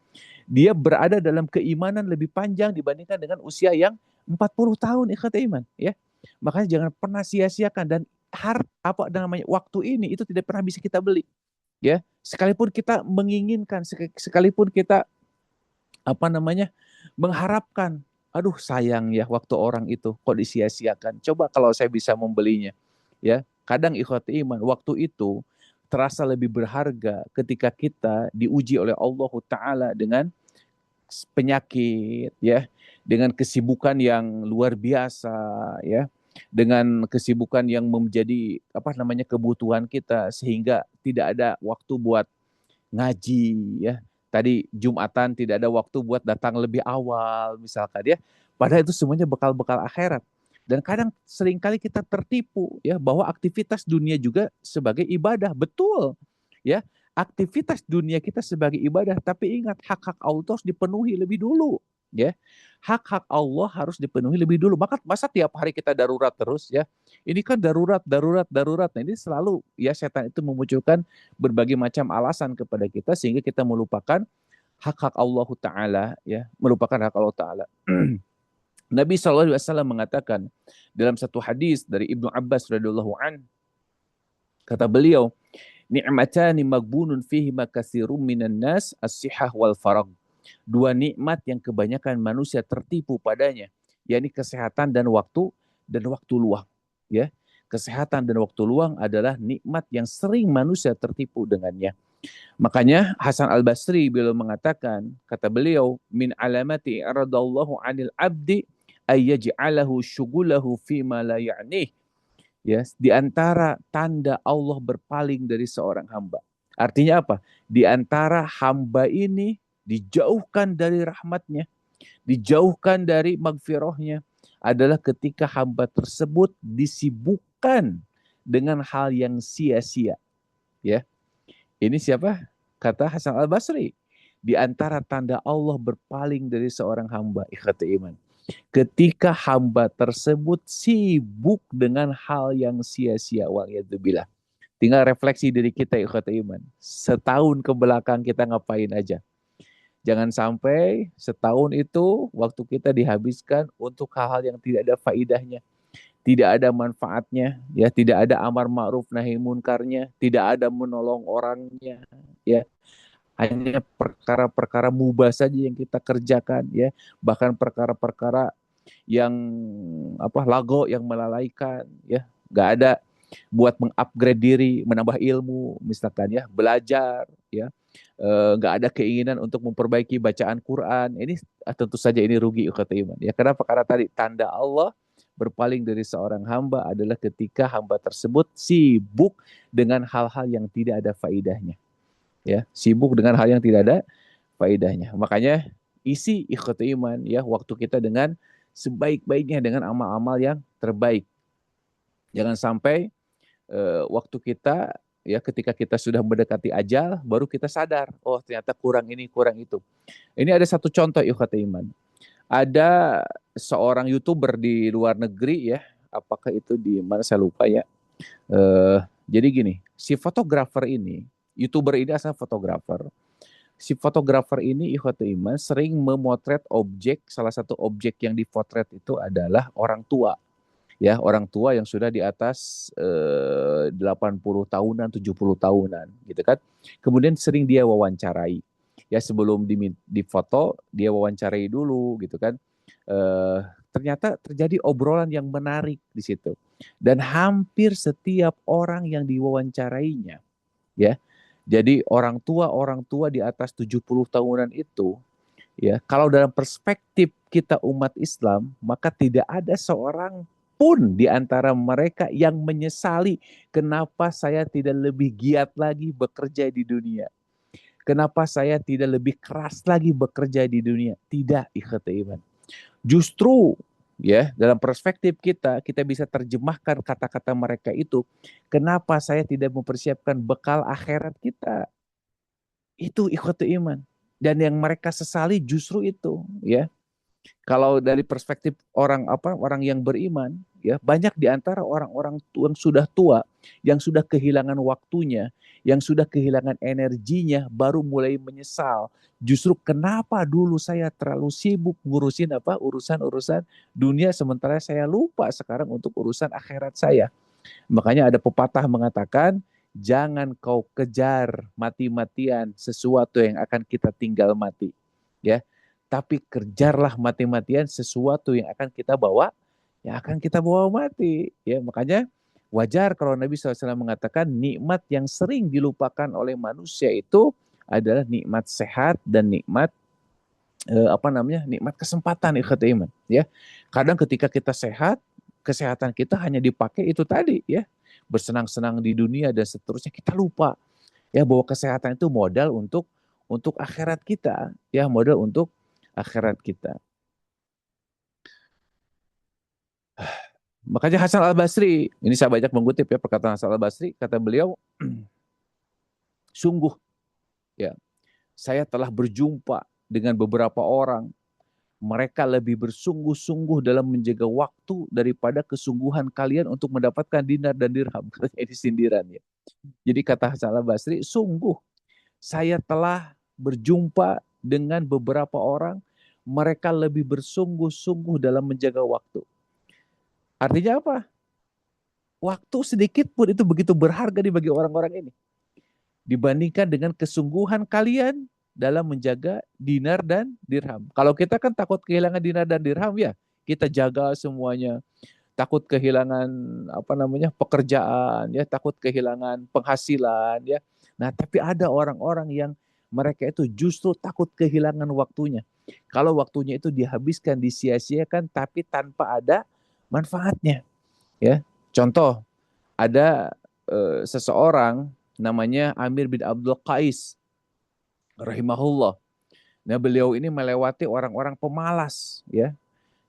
Speaker 2: Dia berada dalam keimanan lebih panjang dibandingkan dengan usia yang 40 tahun, kata iman. Ya, makanya jangan pernah sia-siakan, dan apa namanya, waktu ini itu tidak pernah bisa kita beli. Ya, sekalipun kita menginginkan, sekalipun kita apa namanya, mengharapkan, aduh sayang ya waktu orang itu kok disia-siakan. Coba kalau saya bisa membelinya, ya. Kadang ikhwati iman, waktu itu terasa lebih berharga ketika kita diuji oleh Allah Ta'ala dengan penyakit, ya, dengan kesibukan yang luar biasa, ya, dengan kesibukan yang menjadi apa namanya kebutuhan kita sehingga tidak ada waktu buat ngaji, ya. Tadi Jumatan tidak ada waktu buat datang lebih awal misalkan, ya. Padahal itu semuanya bekal-bekal akhirat. Dan kadang seringkali kita tertipu, ya, bahwa aktivitas dunia juga sebagai ibadah. Betul. Ya. Aktivitas dunia kita sebagai ibadah, tapi ingat hak-hak Allah harus dipenuhi lebih dulu, ya. Hak-hak Allah harus dipenuhi lebih dulu. Masa tiap hari kita darurat terus, ya. Ini kan darurat, darurat, darurat. Nah, ini selalu, ya, setan itu memunculkan berbagai macam alasan kepada kita sehingga kita melupakan hak-hak Allah Ta'ala, ya, melupakan hak Allah Ta'ala. Nabi SAW mengatakan dalam satu hadis dari Ibnu Abbas radhiyallahu an, kata beliau, ni'matani magbunun fihi makatsirum minan nas as-sihah wal farag. Dua nikmat yang kebanyakan manusia tertipu padanya, yakni kesehatan dan waktu luang, ya. Kesehatan dan waktu luang adalah nikmat yang sering manusia tertipu dengannya. Makanya Hasan Al-Basri beliau mengatakan, kata beliau, min alamati aradallahu 'anil 'abdi ayyaj'alahu syugulahu fima la ya'nih. Ya, di antara tanda Allah berpaling dari seorang hamba. Artinya apa? Di antara hamba ini dijauhkan dari rahmatnya, dijauhkan dari magfirahnya, adalah ketika hamba tersebut disibukkan dengan hal yang sia-sia. Ya, ini siapa? Kata Hasan Al-Basri. Di antara tanda Allah berpaling dari seorang hamba, ikhwati iman, ketika hamba tersebut sibuk dengan hal yang sia-sia, wa'iyadzubillah. Tinggal refleksi diri kita, ikhwati iman. Setahun ke belakang kita ngapain aja? Jangan sampai setahun itu waktu kita dihabiskan untuk hal-hal yang tidak ada faidahnya. tidak ada manfaatnya, ya, tidak ada amar ma'ruf nahi munkarnya, tidak ada menolong orangnya, ya. Hanya perkara-perkara mubah saja yang kita kerjakan, ya. Bahkan perkara-perkara yang lago yang melalaikan, ya. Gak ada buat mengupgrade diri, menambah ilmu, misalkan, ya, belajar, ya. Nggak ada keinginan untuk memperbaiki bacaan Quran. Ini tentu saja ini rugi kata iman. Ya, kenapa? Karena tadi tanda Allah berpaling dari seorang hamba adalah ketika hamba tersebut sibuk dengan hal-hal yang tidak ada faidahnya. Ya, sibuk dengan hal yang tidak ada faidahnya. Makanya isi ikhwatu iman, ya, waktu kita dengan sebaik-baiknya, dengan amal-amal yang terbaik. Jangan sampai waktu kita, ya, ketika kita sudah mendekati ajal baru kita sadar, oh ternyata kurang ini kurang itu. Ini ada satu contoh ikhwatu iman. Ada seorang YouTuber di luar negeri, ya, apakah itu di mana saya lupa, ya. Eh, jadi gini, si fotografer ini, YouTuber ini asal fotografer. Si fotografer ini ikhwatu iman sering memotret objek, salah satu objek yang dipotret itu adalah orang tua. Ya, orang tua yang sudah di atas 80 tahunan, 70 tahunan, gitu kan. Kemudian sering dia wawancarai. Ya, sebelum difoto, dia wawancarai dulu, gitu kan. Eh, Ternyata terjadi obrolan yang menarik di situ. Dan hampir setiap orang yang diwawancarainya, ya. Jadi orang tua di atas 70 tahunan itu, ya, kalau dalam perspektif kita umat Islam, maka tidak ada seorang pun di antara mereka yang menyesali kenapa saya tidak lebih giat lagi bekerja di dunia. Kenapa saya tidak lebih keras lagi bekerja di dunia? Tidak, ikhwata iman. Justru, ya, dalam perspektif kita, kita bisa terjemahkan kata-kata mereka itu, kenapa saya tidak mempersiapkan bekal akhirat kita? Itu ikhwata iman. Dan yang mereka sesali justru itu, ya. Kalau dari perspektif orang yang beriman, ya, banyak di antara orang-orang yang sudah tua, yang sudah kehilangan waktunya, yang sudah kehilangan energinya, baru mulai menyesal. Justru kenapa dulu saya terlalu sibuk ngurusin urusan-urusan dunia, sementara saya lupa sekarang untuk urusan akhirat saya. Makanya ada pepatah mengatakan, jangan kau kejar mati-matian sesuatu yang akan kita tinggal mati, ya. Tapi kejarlah mati-matian sesuatu yang akan kita bawa mati, ya. Makanya wajar kalau Nabi SAW mengatakan nikmat yang sering dilupakan oleh manusia itu adalah nikmat sehat dan nikmat nikmat kesempatan, ikhwat iman, ya. Kadang ketika kita sehat, kesehatan kita hanya dipakai itu tadi, ya, bersenang-senang di dunia dan seterusnya, kita lupa, ya, bahwa kesehatan itu modal untuk akhirat kita, ya, modal untuk akhirat kita. Makanya Hasan Al-Basri, ini saya banyak mengutip, ya, perkataan Hasan Al-Basri, kata beliau, sungguh, ya, saya telah berjumpa dengan beberapa orang, mereka lebih bersungguh-sungguh dalam menjaga waktu daripada kesungguhan kalian untuk mendapatkan dinar dan dirham. Ini sindiran, ya. Jadi kata Hasan Al-Basri, sungguh saya telah berjumpa dengan beberapa orang, mereka lebih bersungguh-sungguh dalam menjaga waktu. Artinya apa? Waktu sedikit pun itu begitu berharga bagi orang-orang ini, dibandingkan dengan kesungguhan kalian dalam menjaga dinar dan dirham. Kalau kita kan takut kehilangan dinar dan dirham, ya, kita jaga semuanya. Takut kehilangan pekerjaan, ya, takut kehilangan penghasilan, ya. Nah, tapi ada orang-orang yang mereka itu justru takut kehilangan waktunya. Kalau waktunya itu dihabiskan, disia-siakan, tapi tanpa ada manfaatnya, ya. Contoh, ada seseorang namanya Amir bin Abdul Qais rahimahullah. Nah, beliau ini melewati orang-orang pemalas, ya.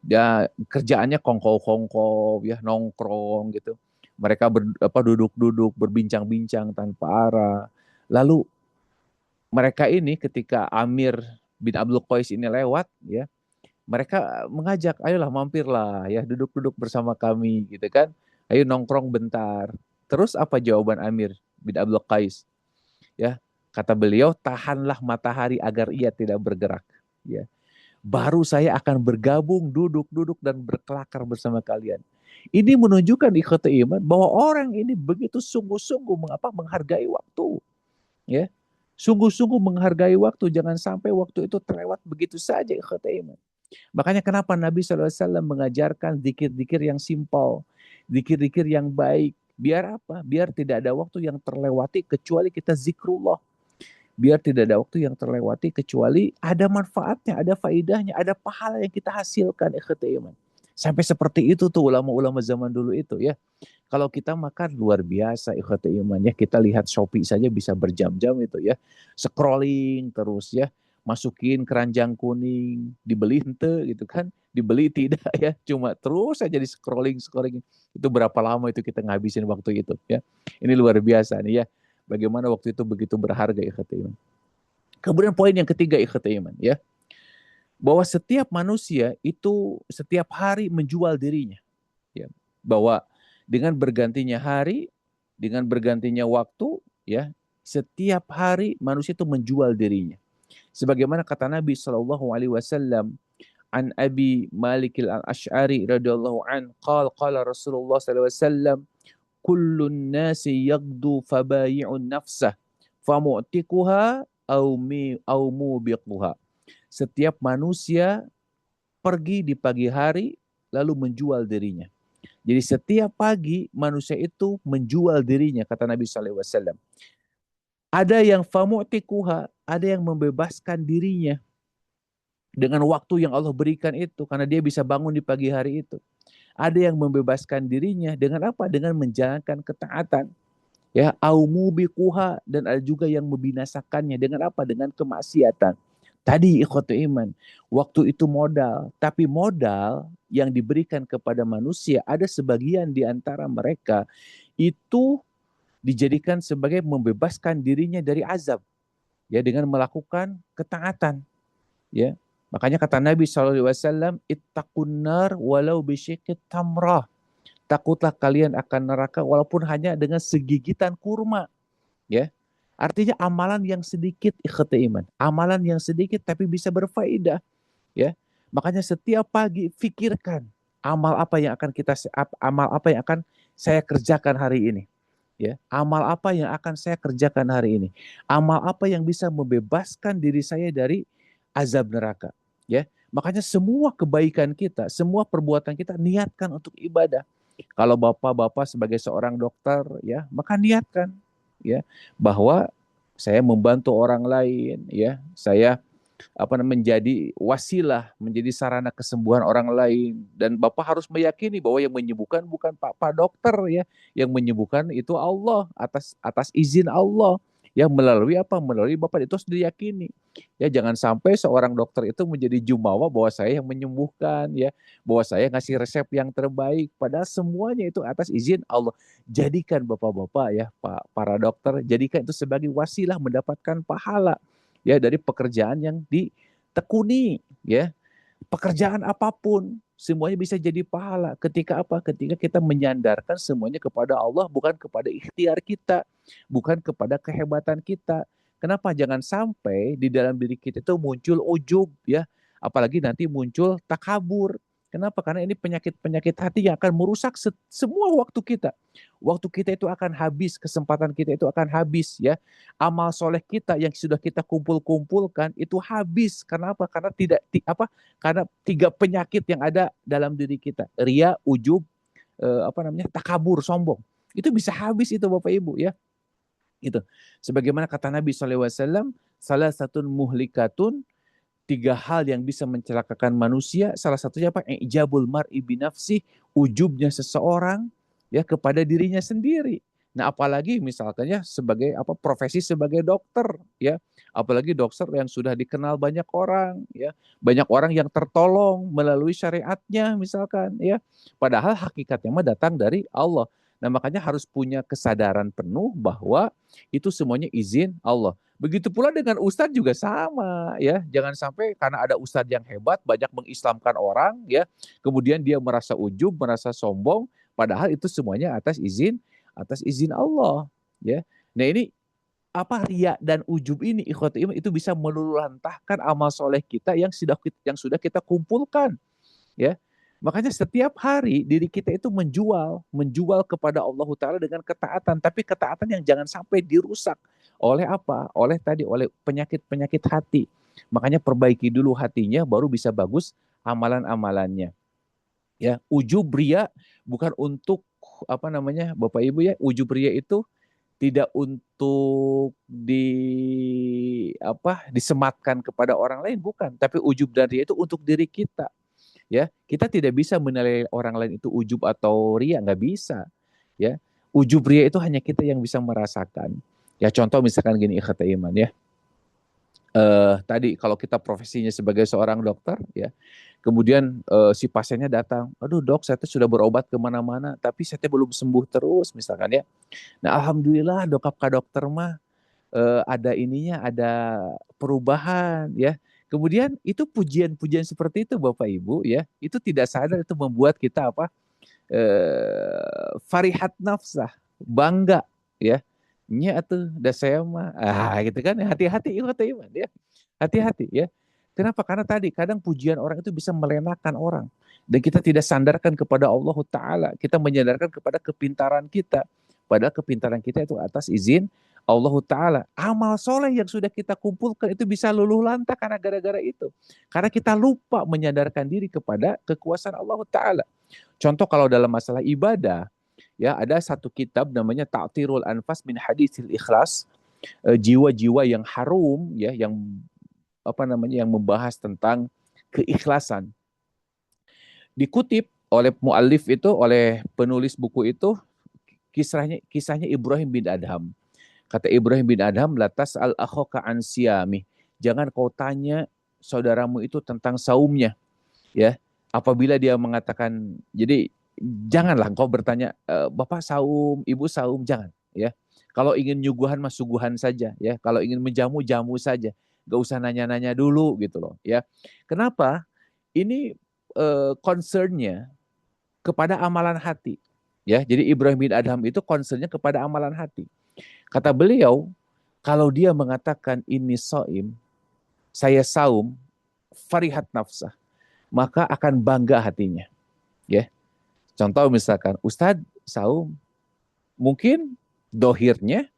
Speaker 2: Dia kerjaannya kongko-kongko, ya, nongkrong gitu. Mereka duduk-duduk berbincang-bincang tanpa arah. Lalu mereka ini ketika Amir bin Abdul Qais ini lewat, ya, mereka mengajak, ayolah mampirlah, ya, duduk-duduk bersama kami, gitu kan. Ayo nongkrong bentar. Terus apa jawaban Amir bin Abdul Qais? Ya, kata beliau, tahanlah matahari agar ia tidak bergerak, ya. Baru saya akan bergabung, duduk-duduk dan berkelakar bersama kalian. Ini menunjukkan ikhwata iman bahwa orang ini begitu sungguh-sungguh menghargai waktu, ya. Sungguh-sungguh menghargai waktu, jangan sampai waktu itu terlewat begitu saja ikhwata iman. Makanya kenapa Nabi SAW mengajarkan zikir-zikir yang simpel, zikir-zikir yang baik. Biar apa? Biar tidak ada waktu yang terlewati kecuali kita zikrullah. Biar tidak ada waktu yang terlewati kecuali ada manfaatnya, ada faidahnya, ada pahala yang kita hasilkan ikhwata iman. Sampai seperti itu tuh ulama-ulama zaman dulu itu ya. Kalau kita makan luar biasa ikhwata iman ya. Kita lihat Shopee saja bisa berjam-jam itu ya. Scrolling terus ya. Masukin keranjang kuning, dibeli ente gitu kan. Dibeli tidak ya. Cuma terus saja di scrolling. Itu berapa lama itu kita ngabisin waktu itu ya. Ini luar biasa nih ya. Bagaimana waktu itu begitu berharga ikhwata iman. Kemudian poin yang ketiga ikhwata iman ya. Bahwa setiap manusia itu setiap hari menjual dirinya. Ya. Bahwa dengan bergantinya hari, dengan bergantinya waktu, ya, setiap hari manusia itu menjual dirinya. Sebagaimana kata Nabi Shallallahu Alaihi Wasallam, an Abi Malik al Ashari radhiyallahu an, qala Rasulullah Sallallahu Alaihi Wasallam, kullun nasi yagdu fabayi'un nafsah, famu'tikuha au mubiquha. Setiap manusia pergi di pagi hari lalu menjual dirinya. Jadi setiap pagi manusia itu menjual dirinya, kata Nabi SAW. Ada yang famu'tikuha, ada yang membebaskan dirinya dengan waktu yang Allah berikan itu, karena dia bisa bangun di pagi hari itu. Ada yang membebaskan dirinya dengan apa? Dengan menjalankan ketaatan. Ya, aumubiquha, dan ada juga yang membinasakannya dengan apa? Dengan kemaksiatan. Tadi ikhwatu iman, waktu itu modal, tapi modal yang diberikan kepada manusia ada sebagian di antara mereka itu dijadikan sebagai membebaskan dirinya dari azab, ya, dengan melakukan ketaatan, ya. Makanya kata Nabi SAW, ittaqun nar walau bisyiqqit tamrah. Takutlah kalian akan neraka walaupun hanya dengan segigitan kurma, ya. Artinya amalan yang sedikit ikhwata iman, amalan yang sedikit tapi bisa berfaedah, ya. Makanya setiap pagi pikirkan amal apa yang akan saya kerjakan hari ini, ya. Amal apa yang akan saya kerjakan hari ini? Amal apa yang bisa membebaskan diri saya dari azab neraka, ya. Makanya semua kebaikan kita, semua perbuatan kita niatkan untuk ibadah. Kalau bapak-bapak sebagai seorang dokter, ya, maka niatkan, ya, bahwa saya membantu orang lain, ya, saya menjadi wasilah, menjadi sarana kesembuhan orang lain. Dan Bapak harus meyakini bahwa yang menyembuhkan bukan Pak dokter, ya, yang menyembuhkan itu Allah, atas atas izin Allah. Ya, melalui apa? Melalui Bapak, itu harus diyakini. Ya, jangan sampai seorang dokter itu menjadi jumawa bahwa saya yang menyembuhkan, ya, bahwa saya ngasih resep yang terbaik, padahal semuanya itu atas izin Allah. Jadikan Bapak-bapak, ya, para dokter, jadikan itu sebagai wasilah mendapatkan pahala, ya, dari pekerjaan yang ditekuni, ya. Pekerjaan apapun semuanya bisa jadi pahala ketika apa? Ketika kita menyandarkan semuanya kepada Allah, bukan kepada ikhtiar kita, bukan kepada kehebatan kita. Kenapa? Jangan sampai di dalam diri kita itu muncul ujub, ya, apalagi nanti muncul takabur. Kenapa? Karena ini penyakit-penyakit hati yang akan merusak semua waktu kita. Waktu kita itu akan habis, kesempatan kita itu akan habis, ya. Amal soleh kita yang sudah kita kumpul-kumpulkan itu habis. Karena apa? Karena karena tiga penyakit yang ada dalam diri kita. Ria, ujub, takabur, sombong. Itu bisa habis itu Bapak Ibu, ya. Itu. Sebagaimana kata Nabi SAW, salah satu muhlikatun, tiga hal yang bisa mencelakakan manusia. Salah satunya apa? Ijabul mar'i binafsih, ujubnya seseorang, ya, kepada dirinya sendiri. Nah, apalagi misalkannya sebagai profesi sebagai dokter, ya. Apalagi dokter yang sudah dikenal banyak orang, ya. Banyak orang yang tertolong melalui syariatnya misalkan, ya. Padahal hakikatnya mah datang dari Allah. Nah, makanya harus punya kesadaran penuh bahwa itu semuanya izin Allah. Begitu pula dengan ustadz juga sama, ya. Jangan sampai karena ada ustadz yang hebat, banyak mengislamkan orang, ya. Kemudian dia merasa ujub, merasa sombong, padahal itu semuanya atas izin Allah, ya. Nah, ini ria dan ujub ini ikhwati iman itu bisa meluluhlantahkan amal soleh kita yang sudah kita kumpulkan, ya. Makanya setiap hari diri kita itu menjual kepada Allah Ta'ala dengan ketaatan, tapi ketaatan yang jangan sampai dirusak oleh apa? Oleh penyakit-penyakit hati. Makanya perbaiki dulu hatinya, baru bisa bagus amalan-amalannya. Ya, ujub ria bukan untuk apa namanya, Bapak Ibu ya, ujub ria itu tidak untuk disematkan kepada orang lain, bukan, tapi ujub dan ria itu untuk diri kita. Ya, kita tidak bisa menilai orang lain itu ujub atau ria, nggak bisa. Ya, ujub ria itu hanya kita yang bisa merasakan. Ya, contoh misalkan gini, ikhwata iman ya. Tadi kalau kita profesinya sebagai seorang dokter ya, kemudian si pasiennya datang, aduh dok, saya tuh sudah berobat kemana-mana, tapi saya tuh belum sembuh terus misalkan ya. Nah alhamdulillah dok, kak dokter mah ada ininya, ada perubahan ya. Kemudian itu pujian-pujian seperti itu Bapak Ibu ya, itu tidak sadar itu membuat kita apa? Farihat nafsah, bangga ya. Nya atuh da saya mah gitu kan, hati-hati iman ya. Hati-hati ya. Kenapa? Karena tadi kadang pujian orang itu bisa melenakan orang dan kita tidak sandarkan kepada Allah Taala. Kita menyandarkan kepada kepintaran kita. Padahal kepintaran kita itu atas izin Allah Ta'ala. Amal soleh yang sudah kita kumpulkan itu bisa luluh lantah karena gara-gara itu. Karena kita lupa menyadarkan diri kepada kekuasaan Allah Ta'ala. Contoh kalau dalam masalah ibadah, ya ada satu kitab namanya Ta'tirul Anfas min Haditsil Ikhlas, jiwa-jiwa yang harum ya, yang apa namanya, yang membahas tentang keikhlasan. Dikutip oleh muallif itu, oleh penulis buku itu, kisahnya Ibrahim bin Adham. Kata Ibrahim bin Adham, latas al akhoka an siyami. Jangan kau tanya saudaramu itu tentang saumnya, ya. Apabila dia mengatakan, jadi janganlah kau bertanya, Bapak saum, Ibu saum, jangan, ya. Kalau ingin nyuguhan mas suguhan saja, ya. Kalau ingin menjamu jamu saja, gak usah nanya-nanya dulu gitu loh, ya. Kenapa? Ini concernnya kepada amalan hati, ya. Jadi Ibrahim bin Adham itu concernnya kepada amalan hati. Kata beliau, kalau dia mengatakan ini soim, saya saum, farihat nafsah, maka akan bangga hatinya. Ya, contoh misalkan Ustadz saum, mungkin dohirnya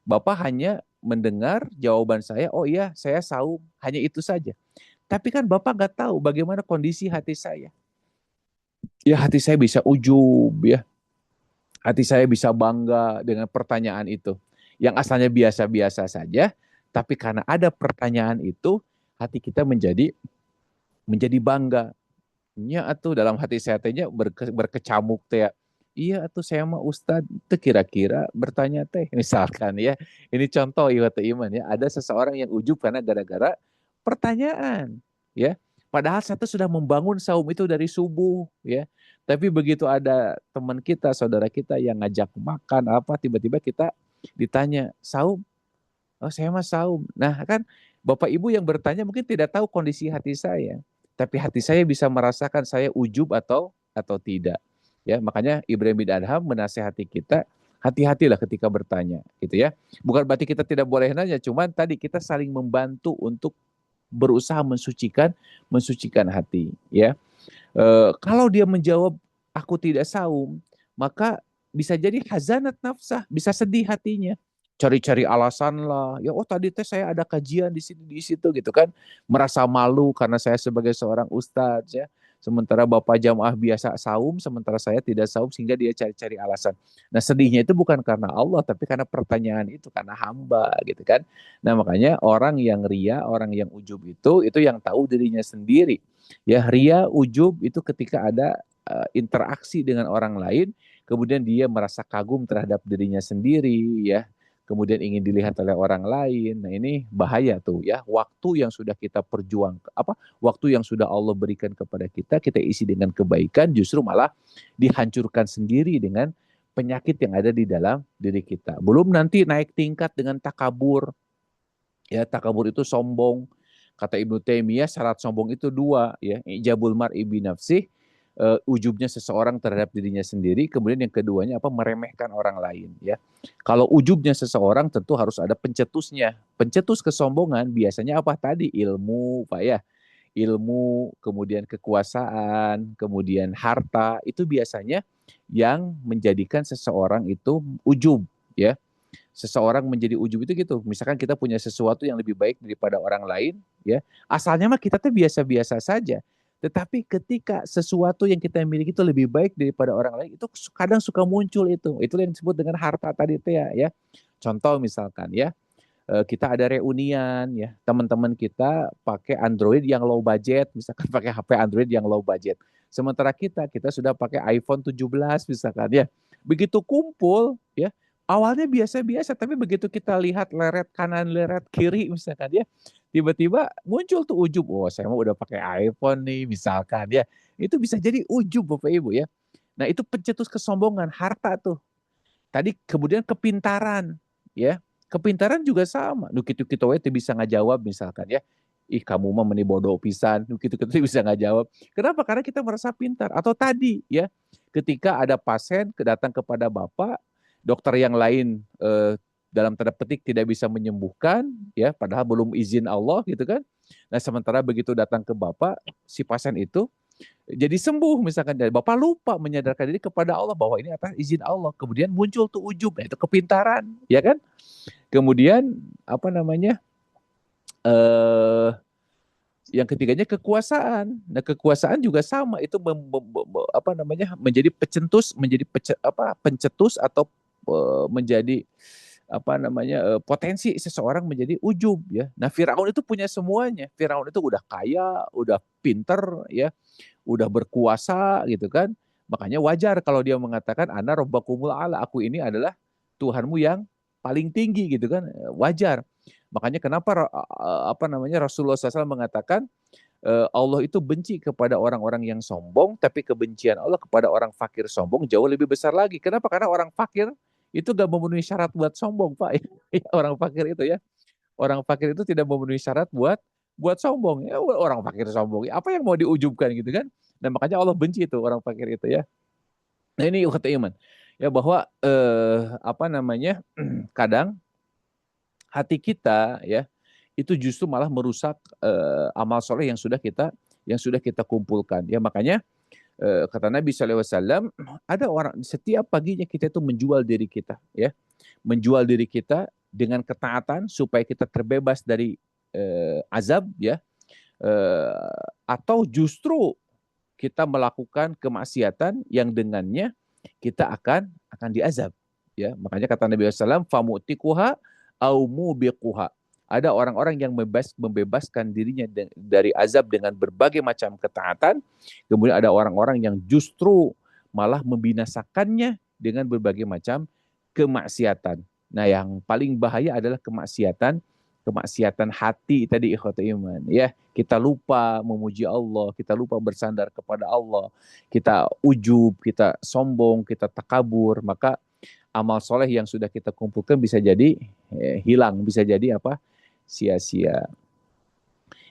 Speaker 2: Bapak hanya mendengar jawaban saya, oh iya saya saum, hanya itu saja. Tapi kan Bapak nggak tahu bagaimana kondisi hati saya. Ya hati saya bisa ujub ya, hati saya bisa bangga dengan pertanyaan itu. Yang asalnya biasa-biasa saja, tapi karena ada pertanyaan itu, hati kita menjadi bangga. Nya atuh dalam hati saya tehnya berkecamuk teh. Iya atuh saya mah Ustad itu kira-kira bertanya teh misalkan ya. Ini contoh iwata iman ya. Ada seseorang yang ujub karena gara-gara pertanyaan ya. Padahal satu sudah membangun saum itu dari subuh ya. Tapi begitu ada teman kita, saudara kita yang ngajak makan apa, tiba-tiba kita ditanya, saum? Oh saya mah saum. Nah kan Bapak Ibu yang bertanya mungkin tidak tahu kondisi hati saya. Tapi hati saya bisa merasakan saya ujub atau tidak. Ya, makanya Ibrahim bin Adham menasehati kita, hati-hatilah ketika bertanya, gitu ya. Bukan berarti kita tidak boleh nanya, cuman tadi kita saling membantu untuk berusaha mensucikan hati, ya. Kalau dia menjawab aku tidak saum, maka bisa jadi hazanat nafsah, bisa sedih hatinya. Cari-cari alasan lah. Ya oh tadi teh saya ada kajian di sini di situ gitu kan. Merasa malu karena saya sebagai seorang ustadz ya. Sementara bapak jamaah biasa saum, sementara saya tidak saum sehingga dia cari-cari alasan. Nah sedihnya itu bukan karena Allah, tapi karena pertanyaan itu, karena hamba gitu kan. Nah makanya orang yang ria, orang yang ujub itu yang tahu dirinya sendiri. Ya ria, ujub itu ketika ada interaksi dengan orang lain, kemudian dia merasa kagum terhadap dirinya sendiri, ya. Kemudian ingin dilihat oleh orang lain. Nah ini bahaya tuh ya. Waktu yang sudah kita waktu yang sudah Allah berikan kepada kita, kita isi dengan kebaikan, justru malah dihancurkan sendiri dengan penyakit yang ada di dalam diri kita. Belum nanti naik tingkat dengan takabur. Ya, takabur itu sombong. Kata Ibnu Taimiyah, syarat sombong itu dua, ya. Ijabul mar'i bi nafsih, ujubnya seseorang terhadap dirinya sendiri, kemudian yang keduanya apa, meremehkan orang lain, ya. Kalau ujubnya seseorang tentu harus ada pencetusnya. Pencetus kesombongan biasanya apa tadi? Ilmu, Pak ya. ilmu, kemudian kekuasaan, kemudian harta, itu biasanya yang menjadikan seseorang itu ujub, ya. Seseorang menjadi ujub itu gitu. Misalkan kita punya sesuatu yang lebih baik daripada orang lain, ya. Asalnya mah kita tuh biasa-biasa saja. Tetapi ketika sesuatu yang kita miliki itu lebih baik daripada orang lain, itu kadang suka muncul itu. Itu yang disebut dengan harta tadi itu ya. Contoh misalkan ya, kita ada reunian ya, teman-teman kita pakai Android yang low budget, misalkan pakai HP Android yang low budget. Sementara kita sudah pakai iPhone 17 misalkan ya. Begitu kumpul ya, awalnya biasa-biasa tapi begitu kita lihat leret kanan, leret kiri misalkan ya, tiba-tiba muncul tuh ujub, oh saya mau udah pakai iPhone nih misalkan ya. Itu bisa jadi ujub Bapak Ibu ya. Nah, itu pencetus kesombongan, harta tuh. Tadi kemudian kepintaran, ya. Kepintaran juga sama. Nu kitu-kitu we bisa ngajawab misalkan ya. Ih kamu mah meni bodoh pisan. Nu kitu-kitu bisa ngajawab. Kenapa? Karena kita merasa pintar. Atau tadi ya, ketika ada pasien datang kepada Bapak, dokter yang lain dalam tanda petik tidak bisa menyembuhkan ya, padahal belum izin Allah gitu kan. Nah, sementara begitu datang ke Bapak, si pasien itu jadi sembuh misalkan dari Bapak lupa menyadarkan diri kepada Allah bahwa ini atas izin Allah. Kemudian muncul tuh ujub, nah itu kepintaran, ya kan? Kemudian apa namanya? eh yang ketiganya kekuasaan. Nah, kekuasaan juga sama itu apa namanya? Menjadi pencetus, menjadi pencetus atau menjadi apa namanya potensi seseorang menjadi ujub ya. Nah, Firaun itu punya semuanya. Firaun itu udah kaya, udah pinter ya, udah berkuasa gitu kan. Makanya wajar kalau dia mengatakan ana rabbakumul ala, aku ini adalah Tuhanmu yang paling tinggi gitu kan. Wajar. Makanya kenapa apa namanya Rasulullah SAW mengatakan Allah itu benci kepada orang-orang yang sombong, tapi kebencian Allah kepada orang fakir sombong jauh lebih besar lagi. Kenapa? Karena orang fakir itu gak memenuhi syarat buat sombong, Pak. Orang fakir itu ya. Orang fakir itu tidak memenuhi syarat buat sombong. Ya, orang fakir sombong. Apa yang mau diujubkan gitu kan? Dan makanya Allah benci itu orang fakir itu ya. Nah ini kata iman. Ya bahwa apa namanya? Kadang hati kita ya itu justru malah merusak amal soleh yang sudah kita kumpulkan. Ya makanya kata Nabi SAW, ada orang setiap paginya kita itu menjual diri kita, ya, menjual diri kita dengan ketaatan supaya kita terbebas dari azab, ya, atau justru kita melakukan kemaksiatan yang dengannya kita akan diazab, ya. Makanya kata Nabi SAW, famutikuha au mubiquha. Ada orang-orang yang membebaskan dirinya dari azab dengan berbagai macam ketaatan. Kemudian ada orang-orang yang justru malah membinasakannya dengan berbagai macam kemaksiatan. Nah, yang paling bahaya adalah kemaksiatan hati tadi ikhwatul iman ya. Kita lupa memuji Allah, kita lupa bersandar kepada Allah, kita ujub, kita sombong, kita takabur, maka amal soleh yang sudah kita kumpulkan bisa jadi hilang, bisa jadi apa? Sia-sia.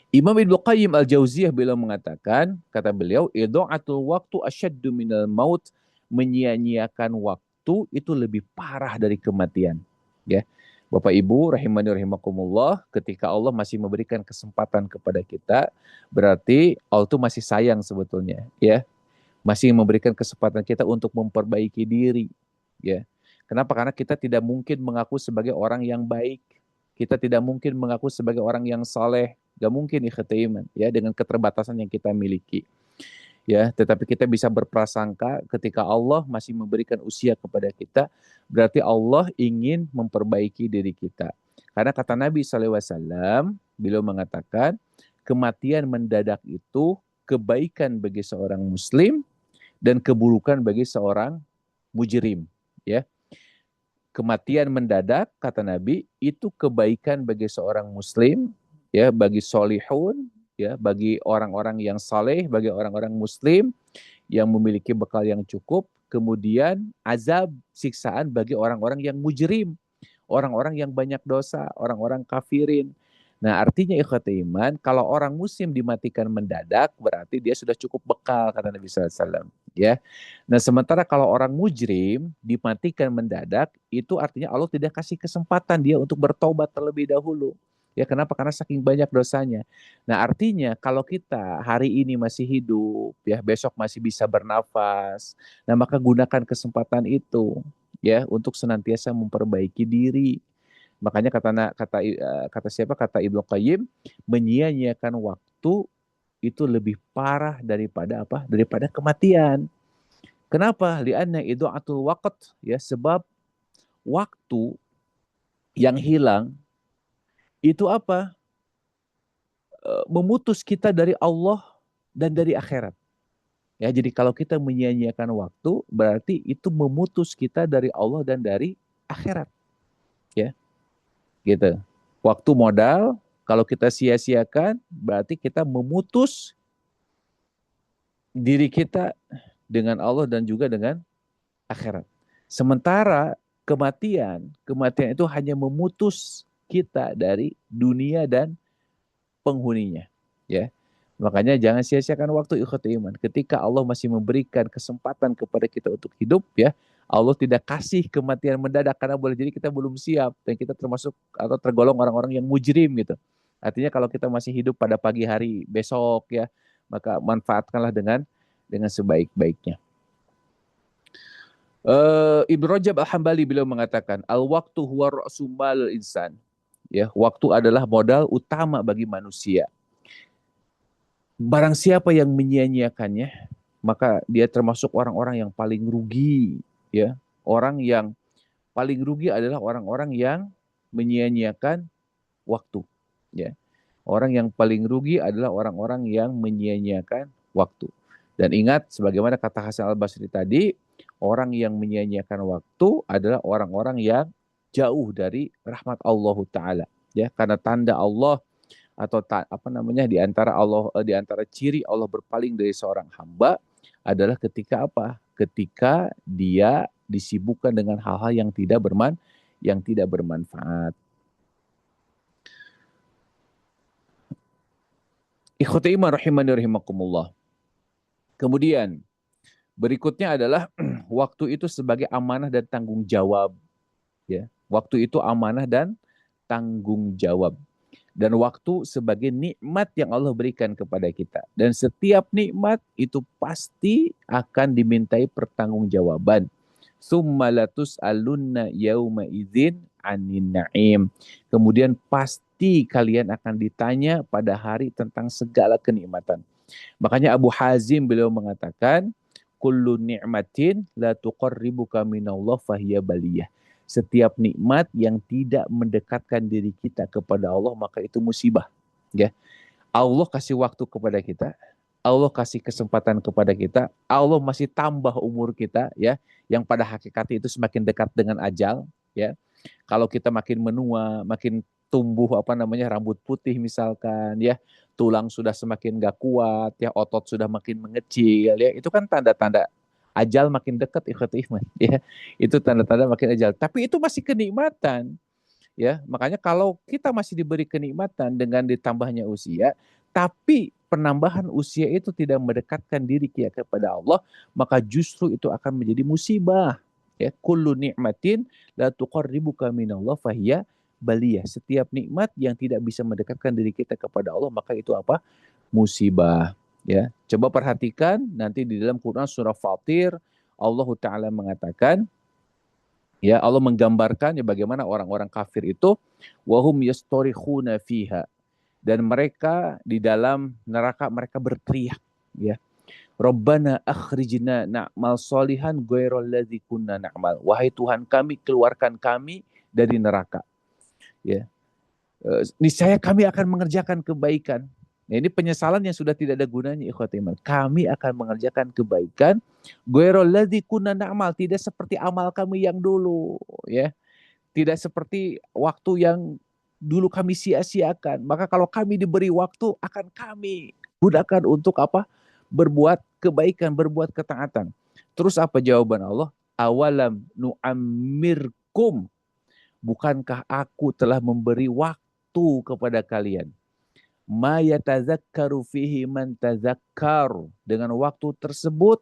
Speaker 2: Imam Ibnu Qayyim Al-Jauziyah beliau mengatakan, kata beliau, idha'atul waktu asyaddu minal maut, menyia-nyiakan waktu itu lebih parah dari kematian. Ya. Bapak Ibu rahimani rahimakumullah, ketika Allah masih memberikan kesempatan kepada kita, berarti Allah itu masih sayang sebetulnya, ya. Masih memberikan kesempatan kita untuk memperbaiki diri, ya. Kenapa? Karena kita tidak mungkin mengaku sebagai orang yang baik. Kita tidak mungkin mengaku sebagai orang yang saleh. Gak mungkin ikhtiman ya dengan keterbatasan yang kita miliki. Ya, tetapi kita bisa berprasangka ketika Allah masih memberikan usia kepada kita, berarti Allah ingin memperbaiki diri kita. Karena kata Nabi SAW, beliau mengatakan, kematian mendadak itu kebaikan bagi seorang muslim dan keburukan bagi seorang mujrim. Ya, kematian mendadak kata Nabi itu kebaikan bagi seorang muslim, ya, bagi solihun, ya, bagi orang-orang yang saleh, bagi orang-orang muslim yang memiliki bekal yang cukup. Kemudian azab, siksaan bagi orang-orang yang mujrim, orang-orang yang banyak dosa, orang-orang kafirin. Nah, artinya ikhwati iman, kalau orang muslim dimatikan mendadak, berarti dia sudah cukup bekal, kata Nabi SAW. Ya. Nah, sementara kalau orang mujrim dimatikan mendadak, itu artinya Allah tidak kasih kesempatan dia untuk bertobat terlebih dahulu. Ya, kenapa? Karena saking banyak dosanya. Nah, artinya kalau kita hari ini masih hidup, ya besok masih bisa bernafas. Nah, maka gunakan kesempatan itu ya untuk senantiasa memperbaiki diri. Makanya kata siapa? Kata Ibnu Qayyim, menyia-nyiakan waktu itu lebih parah daripada apa? Daripada kematian. Kenapa? Lianna idha'atul waqt, ya, sebab waktu yang hilang itu apa? Memutus kita dari Allah dan dari akhirat. Ya, jadi kalau kita menyia-nyiakan waktu, berarti itu memutus kita dari Allah dan dari akhirat. Ya, gitu. Waktu modal, kalau kita sia-siakan, berarti kita memutus diri kita dengan Allah dan juga dengan akhirat. Sementara kematian itu hanya memutus kita dari dunia dan penghuninya. Ya, makanya jangan sia-siakan waktu, ikhwati iman. Ketika Allah masih memberikan kesempatan kepada kita untuk hidup, ya, Allah tidak kasih kematian mendadak karena boleh jadi kita belum siap dan kita termasuk atau tergolong orang-orang yang mujrim gitu. Artinya kalau kita masih hidup pada pagi hari besok, ya, maka manfaatkanlah dengan sebaik-baiknya. Ibnu Rajab Al-Hambali beliau mengatakan, al-waktu huwa ra'su mal insan. Ya, waktu adalah modal utama bagi manusia. Barang siapa yang menyia-nyiakannya, maka dia termasuk orang-orang yang paling rugi, ya. Orang yang paling rugi adalah orang-orang yang menyia-nyiakan waktu, ya. Orang yang paling rugi adalah orang-orang yang menyia-nyiakan waktu. Dan ingat, sebagaimana kata Hasan Al-Basri tadi, orang yang menyia-nyiakan waktu adalah orang-orang yang jauh dari rahmat Allah Ta'ala. Ya, karena tanda Allah atau apa namanya di antara di antara ciri Allah berpaling dari seorang hamba adalah ketika apa? Ketika dia disibukkan dengan hal-hal yang tidak bermanfaat. Ikhwati iman rahimani rahimakumullah. Kemudian berikutnya adalah waktu itu sebagai amanah dan tanggung jawab, ya. Waktu itu amanah dan tanggung jawab. Dan waktu sebagai nikmat yang Allah berikan kepada kita. Dan setiap nikmat itu pasti akan dimintai pertanggungjawaban. Summa latus'alunna yauma idzin anin na'im. Kemudian pasti kalian akan ditanya pada hari tentang segala kenikmatan. Makanya Abu Hazim beliau mengatakan, kullu ni'matin la tuqarribuka minallah fahiya baliyah. Setiap nikmat yang tidak mendekatkan diri kita kepada Allah, maka itu musibah. Ya, Allah kasih waktu kepada kita, Allah kasih kesempatan kepada kita, Allah masih tambah umur kita, ya, yang pada hakikatnya itu semakin dekat dengan ajal, ya. Kalau kita makin menua, makin tumbuh apa namanya rambut putih misalkan, ya, tulang sudah semakin gak kuat, ya, otot sudah makin mengecil, ya, itu kan tanda-tanda ajal makin dekat, ikhwati iman, ya. Itu tanda-tanda makin ajal. Tapi itu masih kenikmatan, ya. Makanya kalau kita masih diberi kenikmatan dengan ditambahnya usia, tapi penambahan usia itu tidak mendekatkan diri kita kepada Allah, maka justru itu akan menjadi musibah. Ya, kullu nikmatin la tuqarribuka minallah fahiya baliyah. Setiap nikmat yang tidak bisa mendekatkan diri kita kepada Allah, maka itu apa? Musibah. Ya, coba perhatikan nanti di dalam Quran surah Fatir, Allah Ta'ala mengatakan, ya, Allah menggambarkan ya bagaimana orang-orang kafir itu wahum yastorikhuna fiha, dan mereka di dalam neraka mereka berteriak, ya. Rabbana akhrijna na'mal solihan ghairal ladzi kunna na'mal. Wahai Tuhan kami, keluarkan kami dari neraka. Ya. Niscaya kami akan mengerjakan kebaikan. Nah, ini penyesalan yang sudah tidak ada gunanya, ikhwati iman. Kami akan mengerjakan kebaikan ghairal ladzi kunna na'mal, tidak seperti amal kami yang dulu, ya. Tidak seperti waktu yang dulu kami sia-siakan. Maka kalau kami diberi waktu, akan kami gunakan untuk apa? Berbuat kebaikan, berbuat ketaatan. Terus apa jawaban Allah? Awalam nu'ammirkum. Bukankah aku telah memberi waktu kepada kalian? Ma yatazakkaru fihi man tazakkar. Dengan waktu tersebut,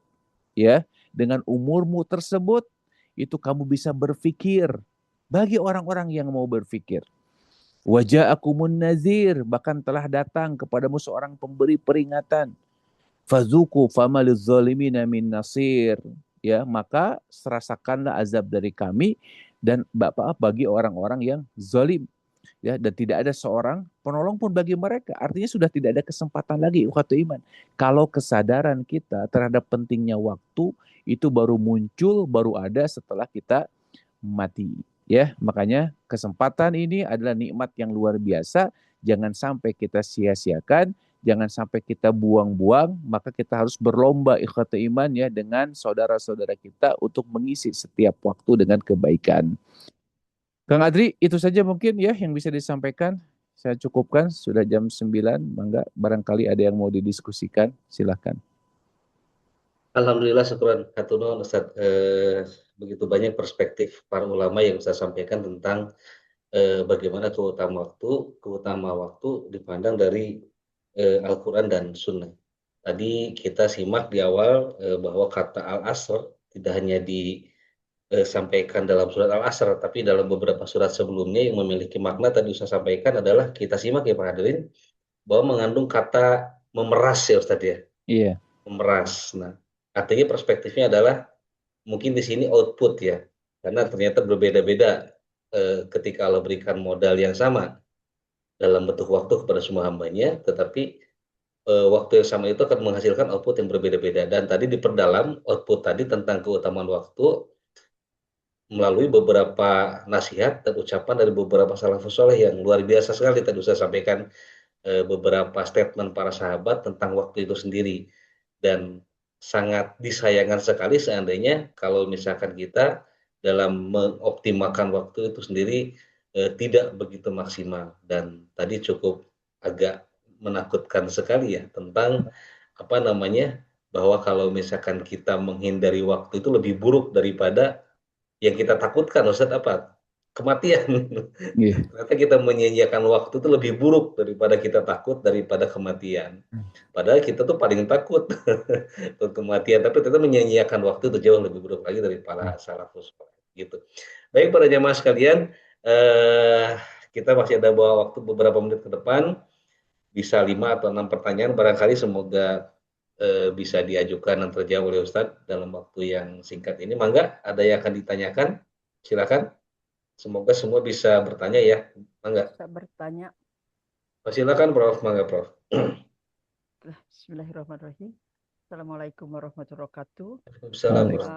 Speaker 2: ya, dengan umurmu tersebut, itu kamu bisa berpikir. Bagi orang-orang yang mau berpikir. Wa ja'akumun nazir, bahkan telah datang kepadamu seorang pemberi peringatan. Fazuku famaliz zalimina min nasir. Ya, maka rasakanlah azab dari kami dan Bapak bagi orang-orang yang zalim. Ya, dan tidak ada seorang penolong pun bagi mereka. Artinya sudah tidak ada kesempatan lagi ukhuwatu iman. Kalau kesadaran kita terhadap pentingnya waktu itu baru muncul, baru ada setelah kita mati. Ya, makanya kesempatan ini adalah nikmat yang luar biasa. Jangan sampai kita sia-siakan, jangan sampai kita buang-buang, maka kita harus berlomba ikhwatu iman ya dengan saudara-saudara kita untuk mengisi setiap waktu dengan kebaikan. Kang Adri, itu saja mungkin ya yang bisa disampaikan. Saya cukupkan, sudah jam 9, mangga barangkali ada yang mau didiskusikan, silahkan.
Speaker 1: Alhamdulillah, syukuran hatunun Ustaz. Begitu banyak perspektif para ulama yang saya sampaikan tentang bagaimana keutama waktu dipandang dari Al-Quran dan Sunnah. Tadi kita simak di awal bahwa kata Al-Asr tidak hanya disampaikan dalam surat Al-Asr, tapi dalam beberapa surat sebelumnya yang memiliki makna tadi saya sampaikan adalah kita simak ya Pak Hadirin, bahwa mengandung kata memeras ya Ustadz ya,
Speaker 2: Iya,
Speaker 1: memeras. Nah, artinya perspektifnya adalah mungkin di sini output ya, karena ternyata berbeda-beda ketika Allah berikan modal yang sama dalam bentuk waktu kepada semua hambanya, tetapi waktu yang sama itu akan menghasilkan output yang berbeda-beda. Dan tadi diperdalam output tadi tentang keutamaan waktu melalui beberapa nasihat dan ucapan dari beberapa salafus soleh yang luar biasa sekali. Tadi saya sampaikan beberapa statement para sahabat tentang waktu itu sendiri. Dan sangat disayangkan sekali seandainya kalau misalkan kita dalam mengoptimalkan waktu itu sendiri tidak begitu maksimal. Dan tadi cukup agak menakutkan sekali ya tentang apa namanya, bahwa kalau misalkan kita menghindari waktu itu lebih buruk daripada yang kita takutkan Ustadz apa? Kematian.
Speaker 2: iya.
Speaker 1: Ternyata kita menyia-nyiakan waktu itu lebih buruk daripada kita takut daripada kematian. Padahal kita tuh paling takut untuk kematian, tapi ternyata menyia-nyiakan waktu itu jauh lebih buruk lagi dari para salafus gitu. Baik para jamaah sekalian, eh, kita masih ada bawa waktu beberapa menit ke depan, bisa 5 atau 6 pertanyaan barangkali, semoga bisa diajukan dan terjawab oleh Ustadz dalam waktu yang singkat ini. Mangga, ada yang akan ditanyakan? Silakan. Semoga semua bisa bertanya ya. Mangga.
Speaker 3: Bisa bertanya.
Speaker 1: Silakan Prof. Mangga Prof.
Speaker 3: Bismillahirrahmanirrahim. Assalamualaikum warahmatullahi wabarakatuh.
Speaker 1: Waalaikumsalam Prof.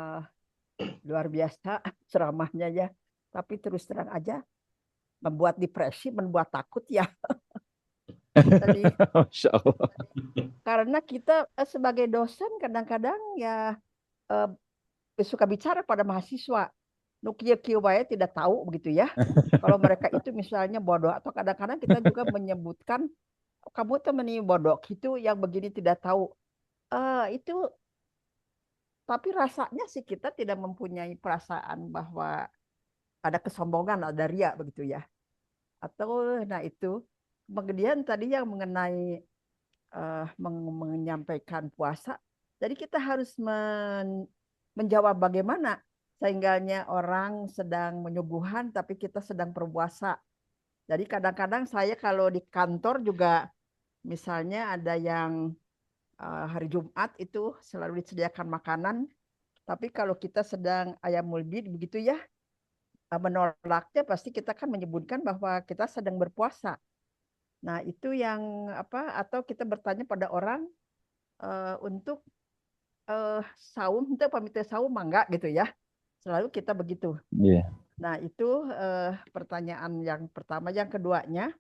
Speaker 3: Luar biasa ceramahnya ya. Tapi terus terang aja membuat depresi, membuat takut ya. Tadi,
Speaker 2: Masya Allah.
Speaker 3: karena kita sebagai dosen kadang-kadang ya suka bicara pada mahasiswa. Nukia kiwaya tidak tahu begitu ya. Kalau mereka itu misalnya bodoh, atau kadang-kadang kita juga menyebutkan kamu teman ini bodoh gitu yang begini tidak tahu. Itu tapi rasanya sih kita tidak mempunyai perasaan bahwa ada kesombongan, ada ria begitu ya. Atau nah itu. Kemudian tadi yang mengenai menyampaikan puasa. Jadi kita harus menjawab bagaimana sehingganya orang sedang menyuguhan tapi kita sedang berpuasa. Jadi kadang-kadang saya kalau di kantor juga misalnya ada yang hari Jumat itu selalu disediakan makanan. Tapi kalau kita sedang ayamul bid begitu ya, menolaknya pasti kita kan menyebutkan bahwa kita sedang berpuasa. Nah, itu yang apa, atau kita bertanya pada orang untuk saum, itu pamit saum mangga gitu ya. Selalu kita begitu.
Speaker 2: Iya.
Speaker 3: Nah, itu pertanyaan yang pertama. Yang keduanya,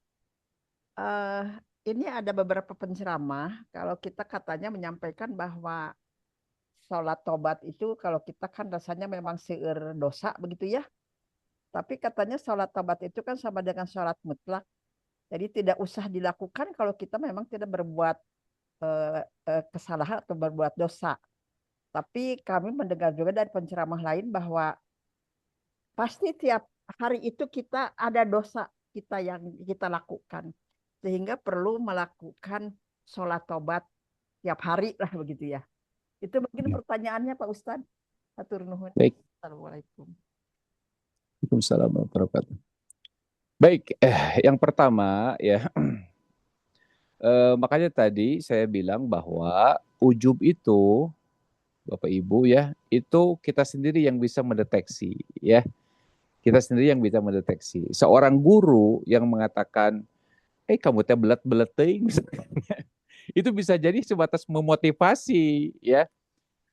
Speaker 3: eh, ini ada beberapa penceramah kalau kita katanya menyampaikan bahwa sholat tobat itu kalau kita kan rasanya memang seueur dosa begitu ya. Tapi katanya sholat tobat itu kan sama dengan sholat mutlak. Jadi tidak usah dilakukan kalau kita memang tidak berbuat kesalahan atau berbuat dosa. Tapi kami mendengar juga dari penceramah lain bahwa pasti tiap hari itu kita ada dosa kita yang kita lakukan. Sehingga perlu melakukan sholat tobat tiap hari lah begitu ya. Itu mungkin pertanyaannya Pak Ustadz. Hatur nuhun.
Speaker 2: Baik.
Speaker 3: Assalamualaikum.
Speaker 2: Waalaikumsalam warahmatullahi wabarakatuh. Baik, yang pertama ya, makanya tadi saya bilang bahwa ujub itu, Bapak Ibu ya, itu kita sendiri yang bisa mendeteksi ya. Kita sendiri yang bisa mendeteksi. Seorang guru yang mengatakan, kamu teh belet-belet teuing," itu bisa jadi sebatas memotivasi ya.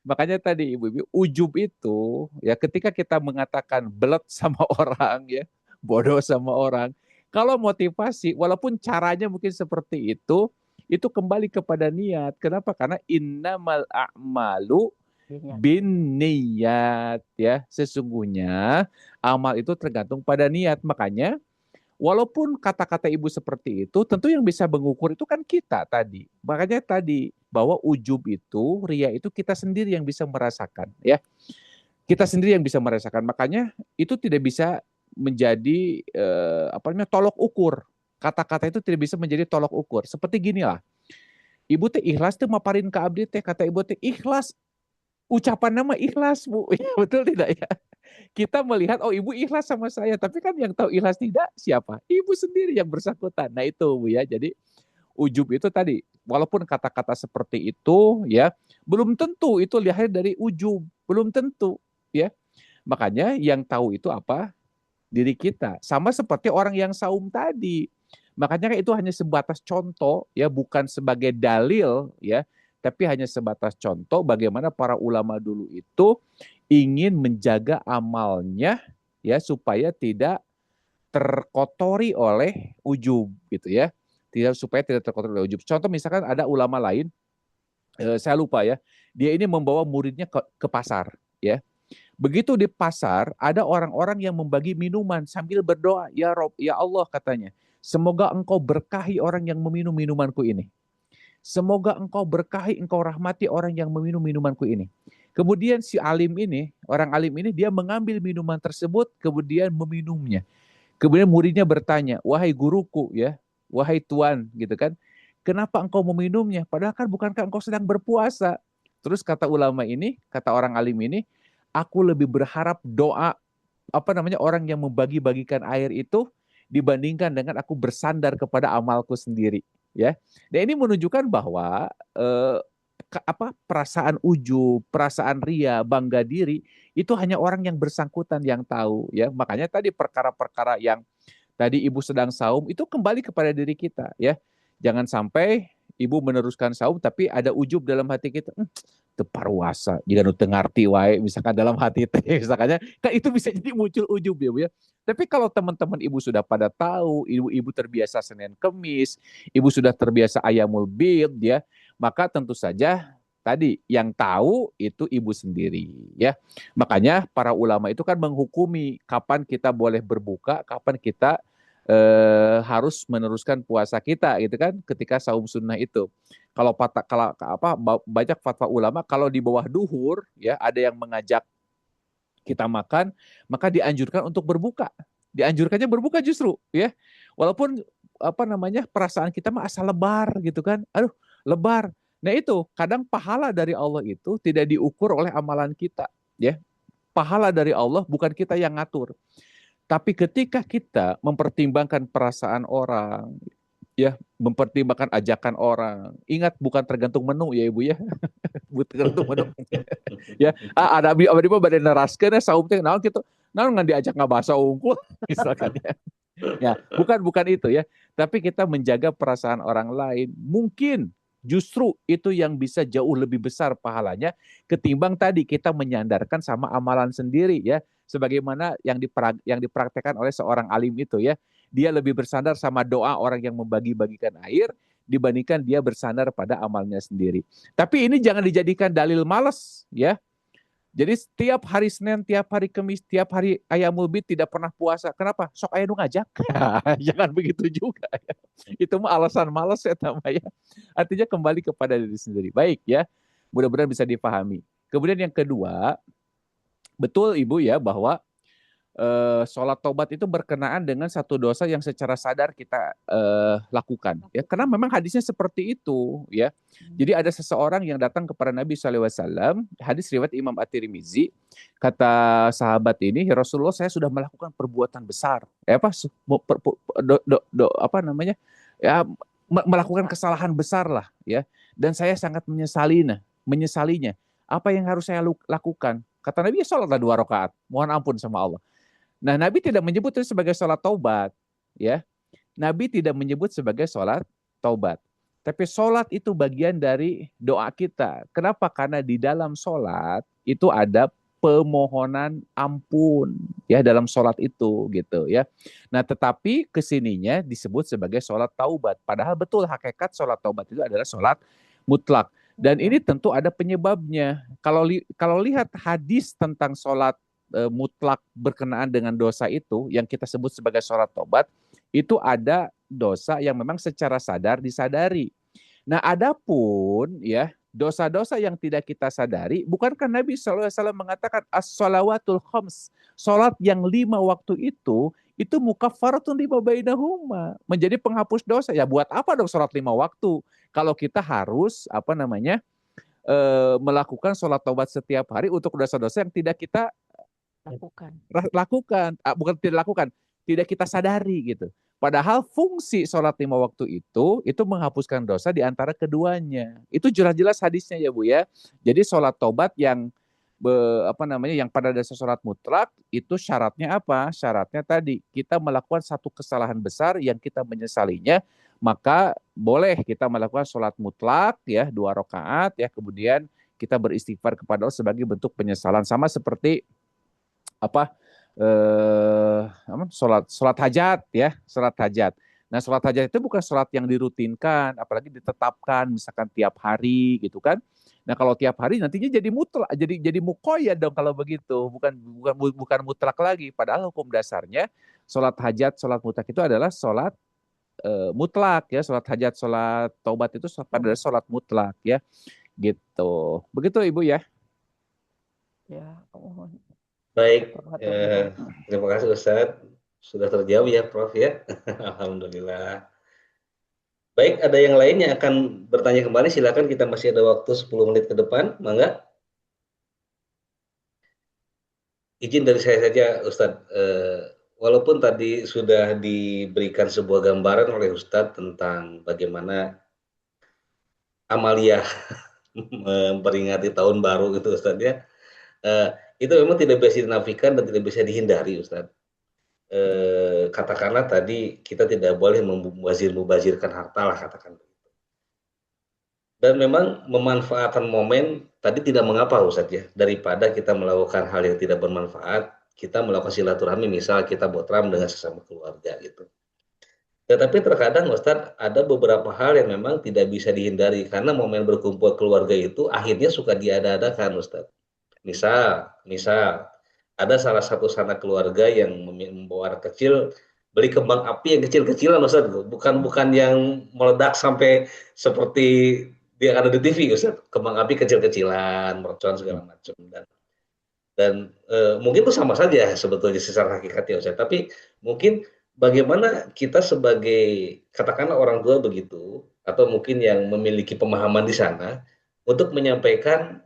Speaker 2: Makanya tadi Ibu-ibu, ujub itu ya ketika kita mengatakan belet sama orang ya, bodoh sama orang, kalau motivasi walaupun caranya mungkin seperti itu kembali kepada niat. Kenapa? Karena innamal a'malu
Speaker 3: Ingat.
Speaker 2: bin niat ya. Sesungguhnya amal itu tergantung pada niat. Makanya walaupun kata-kata ibu seperti itu, tentu yang bisa mengukur itu kan kita tadi. Makanya tadi bahwa ujub itu, ria itu kita sendiri yang bisa merasakan ya. Kita sendiri yang bisa merasakan. Makanya itu tidak bisa menjadi tolok ukur. Kata-kata itu tidak bisa menjadi tolok ukur. Seperti gini lah. Ibu teh ikhlas teh maparin ke abdi teh, kata ibu teh ikhlas. Ucapan nama ikhlas, Bu. Betul tidak ya? Kita melihat, oh ibu ikhlas sama saya, tapi kan yang tahu ikhlas tidak siapa? Ibu sendiri yang bersangkutan. Nah itu Bu ya, jadi ujub itu tadi, walaupun kata-kata seperti itu ya, belum tentu itu lahir dari ujub, belum tentu ya. Makanya yang tahu itu apa? Diri kita. Sama seperti orang yang saum tadi. Makanya itu hanya sebatas contoh ya, bukan sebagai dalil ya, tapi hanya sebatas contoh bagaimana para ulama dulu itu ingin menjaga amalnya ya supaya tidak terkotori oleh ujub gitu ya. Tidak, supaya tidak terkotori oleh ujub. Contoh misalkan ada ulama lain, saya lupa ya, dia ini membawa muridnya ke pasar ya. Begitu di pasar, ada orang-orang yang membagi minuman sambil berdoa, ya Rob, ya Allah katanya, semoga engkau berkahi orang yang meminum minumanku ini. Semoga engkau berkahi, engkau rahmati orang yang meminum minumanku ini. Kemudian si alim ini, orang alim ini, dia mengambil minuman tersebut, kemudian meminumnya. Kemudian muridnya bertanya, wahai guruku ya, wahai tuan gitu kan, kenapa engkau meminumnya? Padahal kan bukankah engkau sedang berpuasa? Terus kata ulama ini, kata orang alim ini, aku lebih berharap doa orang yang membagi-bagikan air itu dibandingkan dengan aku bersandar kepada amalku sendiri ya. Dan ini menunjukkan bahwa perasaan ujub, perasaan ria, bangga diri itu hanya orang yang bersangkutan yang tahu ya. Makanya tadi perkara-perkara yang tadi ibu sedang saum itu kembali kepada diri kita ya. Jangan sampai ibu meneruskan saum tapi ada ujub dalam hati kita. Teparwasa jika nu teu ngarti wae misalkan dalam hati teh misalkannya kan itu bisa jadi muncul ujub ya Bu ya. Tapi kalau teman-teman ibu sudah pada tahu, ibu terbiasa Senin Kemis, ibu sudah terbiasa Ayamul Bid ya, maka tentu saja tadi yang tahu itu ibu sendiri ya. Makanya para ulama itu kan menghukumi kapan kita boleh berbuka, kapan kita harus meneruskan puasa kita gitu kan ketika saum sunnah itu. Kalau banyak fatwa ulama kalau di bawah duhur ya ada yang mengajak kita makan, maka dianjurkan untuk berbuka. Dianjurkannya berbuka justru ya. Walaupun perasaan kita mah asal lebar gitu kan. Aduh, lebar. Nah itu kadang pahala dari Allah itu tidak diukur oleh amalan kita ya. Pahala dari Allah bukan kita yang ngatur. Tapi ketika kita mempertimbangkan perasaan orang, ya, mempertimbangkan ajakan orang, ingat bukan tergantung menu ya Ibu ya, bukan tergantung menu. Ya, ada abdi mah bade neraskeun saum teh naon kitu. Naon ngan diajak ngabasa unggul misalkan ya. Ya, bukan itu ya. Tapi kita menjaga perasaan orang lain. Mungkin justru itu yang bisa jauh lebih besar pahalanya ketimbang tadi kita menyandarkan sama amalan sendiri ya. Sebagaimana yang dipraktekkan oleh seorang alim itu ya. Dia lebih bersandar sama doa orang yang membagi-bagikan air dibandingkan dia bersandar pada amalnya sendiri. Tapi ini jangan dijadikan dalil malas ya. Jadi setiap hari Senin, tiap hari Kamis, tiap hari Ayamul Bid tidak pernah puasa. Kenapa? Sok aya nu ngajak. Jangan begitu juga. Ya. Itu mah alasan malas ya ya. Artinya kembali kepada diri sendiri. Baik ya. Mudah-mudahan bisa dipahami. Kemudian yang kedua, betul Ibu ya bahwa sholat taubat itu berkenaan dengan satu dosa yang secara sadar kita lakukan. Ya, karena memang hadisnya seperti itu. Ya, jadi ada seseorang yang datang kepada Nabi SAW, hadis riwayat Imam At-Tirmizi, kata sahabat ini, "Ya Rasulullah, saya sudah melakukan perbuatan besar. Apa namanya? Ya, melakukan kesalahan besar lah. Ya, dan saya sangat menyesalinya. Apa yang harus saya lakukan?" Kata Nabi, ya sholatlah 2 rakaat. Mohon ampun sama Allah. Nah, Nabi tidak menyebut itu sebagai sholat taubat, ya. Nabi tidak menyebut sebagai sholat taubat. Tapi sholat itu bagian dari doa kita. Kenapa? Karena di dalam sholat itu ada pemohonan ampun, ya, dalam sholat itu, gitu, ya. Nah, tetapi kesininya disebut sebagai sholat taubat. Padahal betul hakikat sholat taubat itu adalah sholat mutlak. Dan ini tentu ada penyebabnya. Kalau lihat hadis tentang sholat mutlak berkenaan dengan dosa itu yang kita sebut sebagai sholat tobat, itu ada dosa yang memang secara sadar disadari. Nah, adapun ya dosa-dosa yang tidak kita sadari, bukankah Nabi SAW mengatakan as-shalawatul khams, sholat yang 5 waktu itu mukaffaratun lima bainahuma, menjadi penghapus dosa. Ya buat apa dong sholat 5 waktu kalau kita harus melakukan sholat taubat setiap hari untuk dosa-dosa yang tidak kita lakukan, bukan tidak lakukan, tidak kita sadari gitu. Padahal fungsi sholat 5 waktu itu menghapuskan dosa di antara keduanya. Itu jelas-jelas hadisnya ya Bu ya. Jadi sholat tobat yang yang pada dasar sholat mutlak itu syaratnya apa? Syaratnya tadi kita melakukan satu kesalahan besar yang kita menyesalinya, maka boleh kita melakukan sholat mutlak ya 2 rakaat ya, kemudian kita beristighfar kepada Allah sebagai bentuk penyesalan, sama seperti sholat hajat ya, sholat hajat. Nah, sholat hajat itu bukan sholat yang dirutinkan, apalagi ditetapkan misalkan tiap hari gitu kan. Nah, kalau tiap hari nantinya jadi mutlak, jadi muqayyad dong kalau begitu, bukan mutlak lagi. Padahal hukum dasarnya sholat hajat, sholat mutlak itu adalah sholat mutlak ya, sholat hajat, sholat taubat itu adalah sholat mutlak ya, gitu. Begitu Ibu ya.
Speaker 3: Ya,
Speaker 1: Baik, terima kasih Ustadz. Sudah terjawab ya Prof ya. Alhamdulillah. Baik, ada yang lain yang akan bertanya kembali, silakan, kita masih ada waktu 10 menit ke depan, mangga. Izin dari saya saja Ustadz, walaupun tadi sudah diberikan sebuah gambaran oleh Ustadz tentang bagaimana amaliyah memperingati tahun baru gitu Ustadz ya, itu memang tidak bisa dinafikan dan tidak bisa dihindari Ustadz. Katakanlah tadi kita tidak boleh mubazirkan harta lah, katakan begitu. Dan memang memanfaatkan momen tadi tidak mengapa Ustadz ya, daripada kita melakukan hal yang tidak bermanfaat, kita melakukan silaturahmi, misal kita botram dengan sesama keluarga gitu. Tetapi terkadang Ustadz ada beberapa hal yang memang tidak bisa dihindari karena momen berkumpul keluarga itu akhirnya suka diada-adakan Ustadz. Misal ada salah satu sanak keluarga yang membawa anak kecil beli kembang api yang kecil-kecilan Ustaz, bukan yang meledak sampai seperti dia ada di TV Ustaz, kembang api kecil-kecilan, mercon segala macam, dan mungkin itu sama saja sebetulnya secara hakikatnya Ustaz, tapi mungkin bagaimana kita sebagai katakanlah orang tua begitu, atau mungkin yang memiliki pemahaman di sana untuk menyampaikan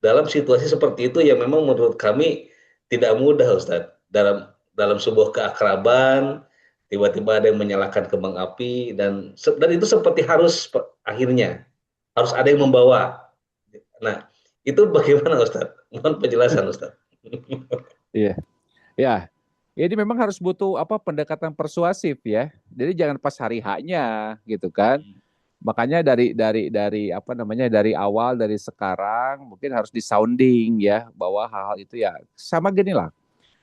Speaker 1: dalam situasi seperti itu yang memang menurut kami tidak mudah Ustadz, dalam sebuah keakraban tiba-tiba ada yang menyalakan kembang api dan itu seperti akhirnya harus ada yang membawa. Nah, itu bagaimana Ustadz? Mohon penjelasan Ustadz.
Speaker 2: Iya. Ya. Jadi memang harus butuh pendekatan persuasif ya. Jadi jangan pas hari H-nya gitu kan. Makanya dari awal, dari sekarang mungkin harus disounding ya, bahwa hal-hal itu ya sama gini lah.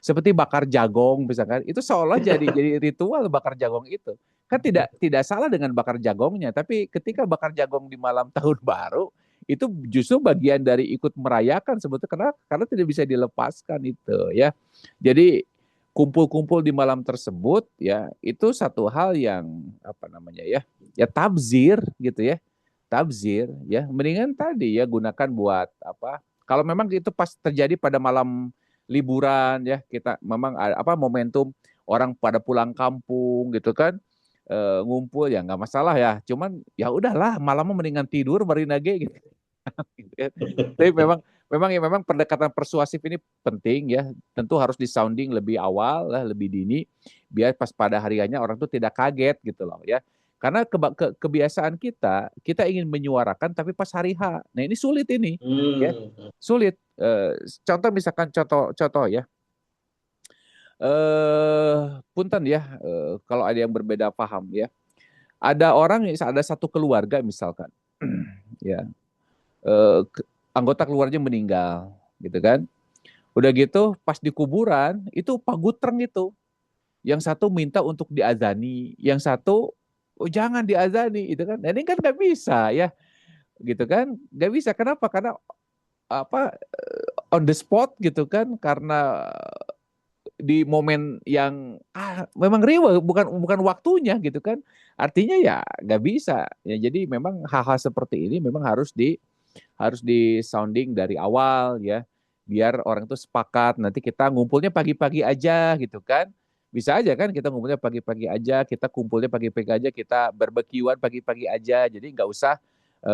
Speaker 2: Seperti bakar jagong misalkan, itu seolah jadi ritual bakar jagong itu. Kan tidak salah dengan bakar jagongnya, tapi ketika bakar jagong di malam tahun baru itu justru bagian dari ikut merayakan sebetulnya, karena tidak bisa dilepaskan itu ya. Jadi kumpul-kumpul di malam tersebut ya itu satu hal yang ya tabzir gitu ya, tabzir ya, mendingan tadi ya gunakan buat kalau memang itu pas terjadi pada malam liburan ya, kita memang momentum orang pada pulang kampung gitu kan, ngumpul ya nggak masalah ya. Cuman ya udahlah, malamnya mendingan tidur barinage gitu. Gitu kan. Tapi memang pendekatan persuasif ini penting ya. Tentu harus disounding lebih awal lah, lebih dini, biar pas pada hariannya orang tuh tidak kaget gitu loh ya. Karena kebiasaan kita ingin menyuarakan tapi pas hari H. Nah ini sulit ini, ya sulit. Contoh misalkan contoh ya. Punten ya, kalau ada yang berbeda paham ya. Ada satu keluarga misalkan, ya anggota keluarganya meninggal, gitu kan. Udah gitu pas di kuburan itu Pak Gutreng itu, yang satu minta untuk diazani, yang satu oh jangan diazani, itu kan. Nah, ini kan nggak bisa ya, gitu kan. Nggak bisa. Kenapa? Karena on the spot gitu kan, karena di momen yang memang riwa, bukan waktunya gitu kan. Artinya ya nggak bisa. Ya, jadi memang hal-hal seperti ini memang harus di sounding dari awal ya, biar orang itu sepakat. Nanti kita ngumpulnya pagi-pagi aja gitu kan, bisa aja kan kita ngumpulnya pagi-pagi aja, kita kumpulnya pagi-pagi aja, kita barbekyuan pagi-pagi aja, jadi nggak usah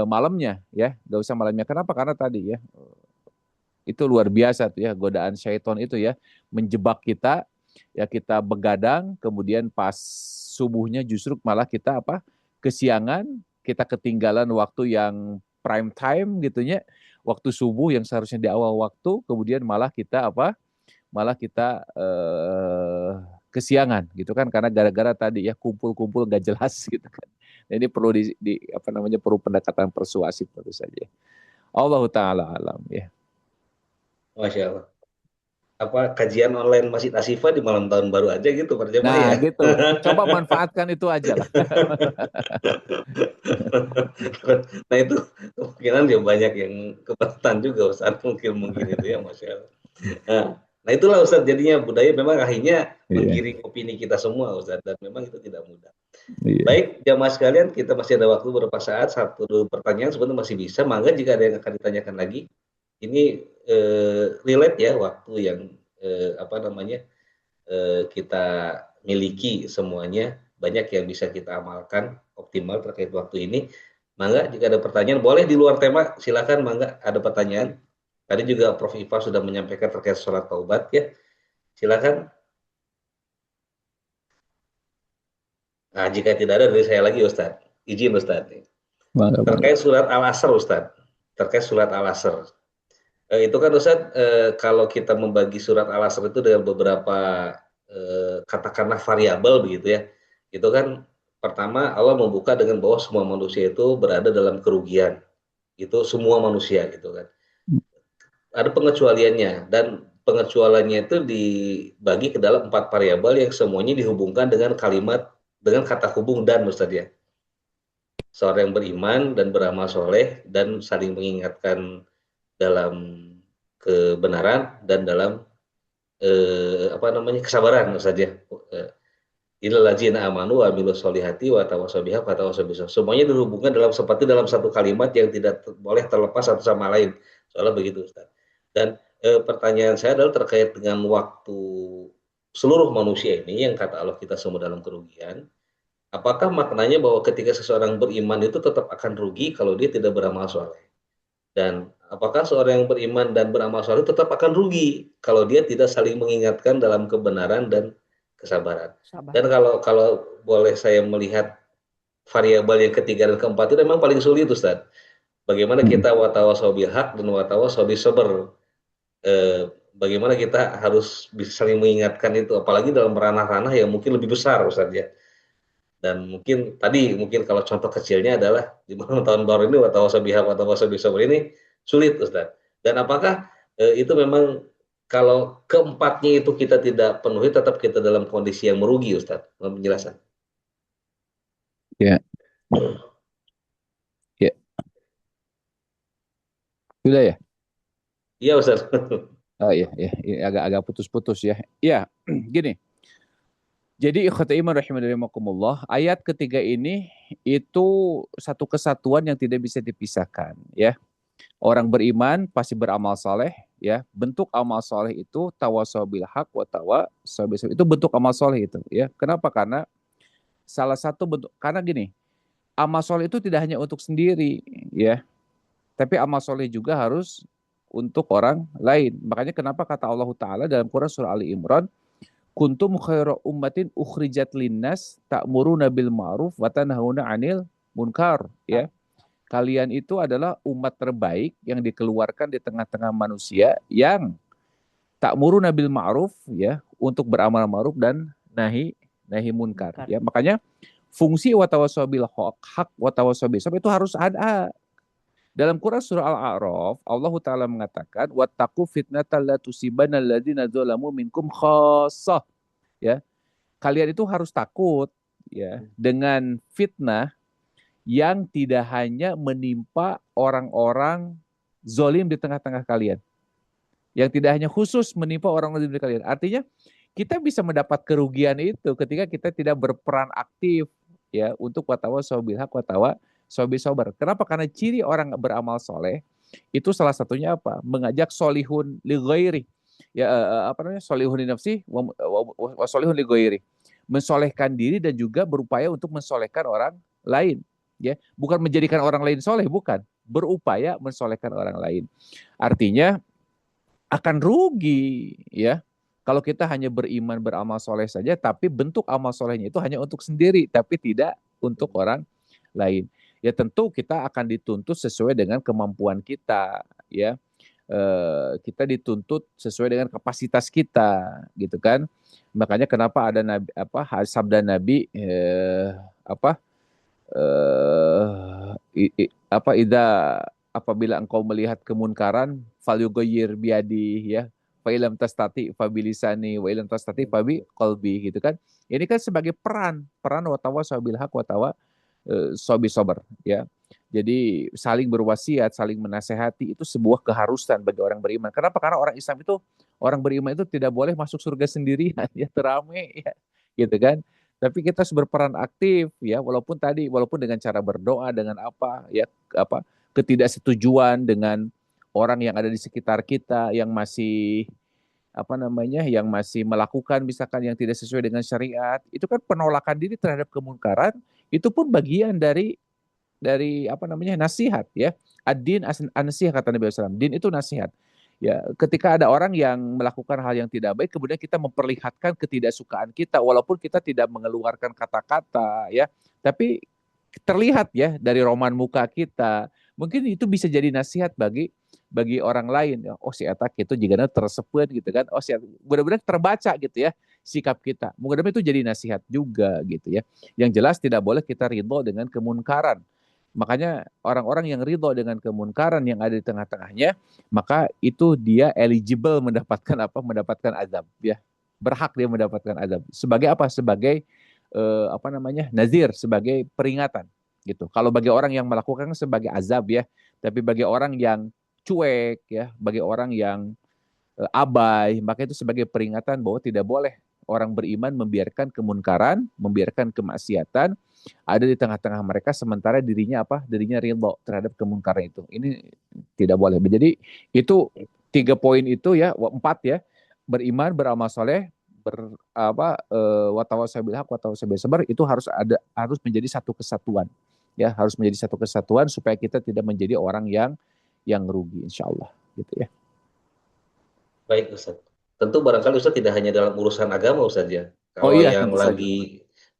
Speaker 2: malamnya ya, nggak usah malamnya. Kenapa? Karena tadi ya, itu luar biasa tuh ya, godaan syaiton itu ya, menjebak kita ya, kita begadang, kemudian pas subuhnya justru malah kita kesiangan, kita ketinggalan waktu yang prime time gitunya, waktu subuh yang seharusnya di awal waktu, kemudian malah kita kesiangan gitu kan, karena gara-gara tadi ya kumpul-kumpul nggak jelas gitu kan. Nah, ini perlu perlu pendekatan persuasif tentu saja. Allah taala alam ya.
Speaker 1: Masya Allah. Kajian online Masjid Asyifa di malam tahun baru aja gitu berjamaah
Speaker 2: Nah
Speaker 1: ya.
Speaker 2: gitu, coba manfaatkan itu aja lah.
Speaker 1: Nah itu kemungkinan dia banyak yang keberatan juga Ustaz, mungkin itu ya, Masya Allah. Nah itulah Ustaz, jadinya budaya memang akhirnya
Speaker 2: Iya,
Speaker 1: menggiring opini kita semua Ustaz, dan memang itu tidak mudah.
Speaker 2: iya.
Speaker 1: Baik jamaah sekalian, kita masih ada waktu beberapa saat, satu dua pertanyaan sebenarnya masih bisa, mangga jika ada yang akan ditanyakan lagi. Ini relate ya, waktu yang kita miliki semuanya, banyak yang bisa kita amalkan optimal terkait waktu ini. Mangga jika ada pertanyaan, boleh di luar tema, silakan mangga ada pertanyaan. Tadi juga Prof. Iva sudah menyampaikan terkait sholat taubat ya, silakan. Nah, jika tidak ada dari saya lagi Ustadz, izin Ustadz.
Speaker 2: Bangga, bangga.
Speaker 1: Terkait surat Al-Asr Ustadz, terkait surat Al-Asr. Itu kan Ustadz, kalau kita membagi surat Al-Asr itu dengan beberapa katakanlah variabel begitu ya. Itu kan pertama Allah membuka dengan bahwa semua manusia itu berada dalam kerugian. Itu semua manusia gitu kan. Ada pengecualiannya, dan pengecualiannya itu dibagi ke dalam 4 variabel yang semuanya dihubungkan dengan kata hubung dan Ustadz ya. Seorang yang beriman dan beramal soleh dan saling mengingatkan dalam kebenaran dan dalam kesabaran saja. Ilal ladzina amanu wa amilus solihati wa tawassaw biha wa tawassaw bis sabr. Semuanya dihubungkan seperti dalam satu kalimat yang tidak boleh terlepas satu sama lain. Soalnya begitu Ustaz. Dan pertanyaan saya adalah terkait dengan waktu seluruh manusia ini yang kata Allah kita semua dalam kerugian. Apakah maknanya bahwa ketika seseorang beriman itu tetap akan rugi kalau dia tidak beramal soleh? Dan apakah seorang yang beriman dan beramal soleh tetap akan rugi kalau dia tidak saling mengingatkan dalam kebenaran dan kesabaran? Dan kalau boleh saya melihat variabel yang ketiga dan keempat itu memang paling sulit Ustaz. Bagaimana kita watawasau bil haq dan watawasau bis sabr. Bagaimana kita harus bisa saling mengingatkan itu, apalagi dalam ranah-ranah yang mungkin lebih besar Ustaz ya. Dan mungkin kalau contoh kecilnya adalah di malam tahun baru ini watawasau bil haq watawasau bis sabr ini sulit Ustaz. Dan apakah itu memang kalau keempatnya itu kita tidak penuhi, tetap kita dalam kondisi yang merugi Ustaz? Penjelasan.
Speaker 2: Ya, ya. Sudah ya?
Speaker 1: Iya Ustaz.
Speaker 2: Oh iya, ya, agak putus-putus ya. Iya, gini. Jadi ikhwati iman rahimakumullah, ayat ketiga ini itu satu kesatuan yang tidak bisa dipisahkan ya. Orang beriman pasti beramal saleh, ya, bentuk amal soleh itu tawasau bil haq wa tawasau bis sabr. Itu bentuk amal soleh itu, ya. Kenapa? Karena salah satu bentuk, karena gini, amal soleh itu tidak hanya untuk sendiri, ya, tapi amal soleh juga harus untuk orang lain. Makanya kenapa kata Allah Ta'ala dalam Quran surah Ali Imran, kuntum khaira ummatin ukhrijat linnas ta'muruna bil ma'ruf wa tanhauna 'anil munkar, ya. Kalian itu adalah umat terbaik yang dikeluarkan di tengah-tengah manusia yang ta'muruna bil ma'ruf, ya, untuk beramal ma'ruf dan nahi nahi munkar,
Speaker 3: Bukan.
Speaker 2: ya. Makanya fungsi wa tawassaw bil haq wa tawassaw bis sabr itu harus ada. Dalam Quran surah Al-A'raf, Allah Ta'ala mengatakan, wattaqu fitnatal la tusibanna alladziina dzalamu minkum khassah. Ya, kalian itu harus takut, ya, dengan fitnah yang tidak hanya menimpa orang-orang zolim di tengah-tengah kalian. Yang tidak hanya khusus menimpa orang-orang zolim di kalian. Artinya, kita bisa mendapat kerugian itu ketika kita tidak berperan aktif, ya, untuk watawasau bil haq watawasau bis sabr. Kenapa? Karena ciri orang beramal soleh itu salah satunya apa? Mengajak solihun li ghairi. Ya, apa namanya? Solihun li nafsi wa solihun li ghairi. Mensolehkan diri dan juga berupaya untuk mensolehkan orang lain, ya. Bukan menjadikan orang lain soleh, bukan. Berupaya mensolehkan orang lain. Artinya akan rugi, ya, kalau kita hanya beriman beramal soleh saja, tapi bentuk amal solehnya itu hanya untuk sendiri, tapi tidak untuk orang lain. Ya tentu kita akan dituntut sesuai dengan kemampuan kita, ya. Kita dituntut sesuai dengan kapasitas kita, gitu kan. Makanya kenapa ada nabi, sabda Nabi, apa ida, apabila engkau melihat kemunkaran falyughayyir biadi, ya, fa illam tastati fa bilisani wa illam tastati fa bi qalbi, gitu kan. Ini kan sebagai peran wa tawasau bil haq wa tawasau bis sabr, ya. Jadi saling berwasiat, saling menasehati itu sebuah keharusan bagi orang beriman. Kenapa? Karena orang Islam itu, orang beriman itu tidak boleh masuk surga sendirian, ya, terame, ya, gitu kan. Tapi kita harus berperan aktif, ya, walaupun dengan cara berdoa, dengan apa, ya, ketidaksetujuan dengan orang yang ada di sekitar kita yang masih yang masih melakukan misalkan yang tidak sesuai dengan syariat, itu kan penolakan diri terhadap kemunkaran, itu pun bagian dari nasihat, ya. Ad-din an-nasihat kata Nabi SAW. Din itu nasihat. Ya, ketika ada orang yang melakukan hal yang tidak baik, kemudian kita memperlihatkan ketidaksukaan kita, walaupun kita tidak mengeluarkan kata-kata, ya, tapi terlihat, ya, dari roman muka kita. Mungkin itu bisa jadi nasihat bagi orang lain. Oh, si etak itu jika tersebut, gitu kan. Oh, si benar-benar terbaca, gitu ya, sikap kita. Mudah-mudahan itu jadi nasihat juga, gitu ya. Yang jelas tidak boleh kita ridho dengan kemunkaran. Makanya orang-orang yang ridho dengan kemunkaran yang ada di tengah-tengahnya, maka itu dia eligible mendapatkan azab, ya. Berhak dia mendapatkan azab. Sebagai apa? Sebagai nazir, sebagai peringatan, gitu. Kalau bagi orang yang melakukan sebagai azab, ya. Tapi bagi orang yang cuek, ya, bagi orang yang abai, maka itu sebagai peringatan bahwa tidak boleh orang beriman membiarkan kemunkaran, membiarkan kemaksiatan ada di tengah-tengah mereka, sementara dirinya ridho terhadap kemungkaran itu. Ini tidak boleh. Jadi itu 3 poin itu, ya, 4, ya. Beriman, beramal soleh, watawasau bil haq watawasau bis sabr, itu harus menjadi satu kesatuan, ya, harus menjadi satu kesatuan supaya kita tidak menjadi orang yang rugi, insyaallah, gitu ya.
Speaker 1: Baik Ustaz. Tentu barangkali Ustaz tidak hanya dalam urusan agama Ustaz, ya. Kalau
Speaker 2: iya,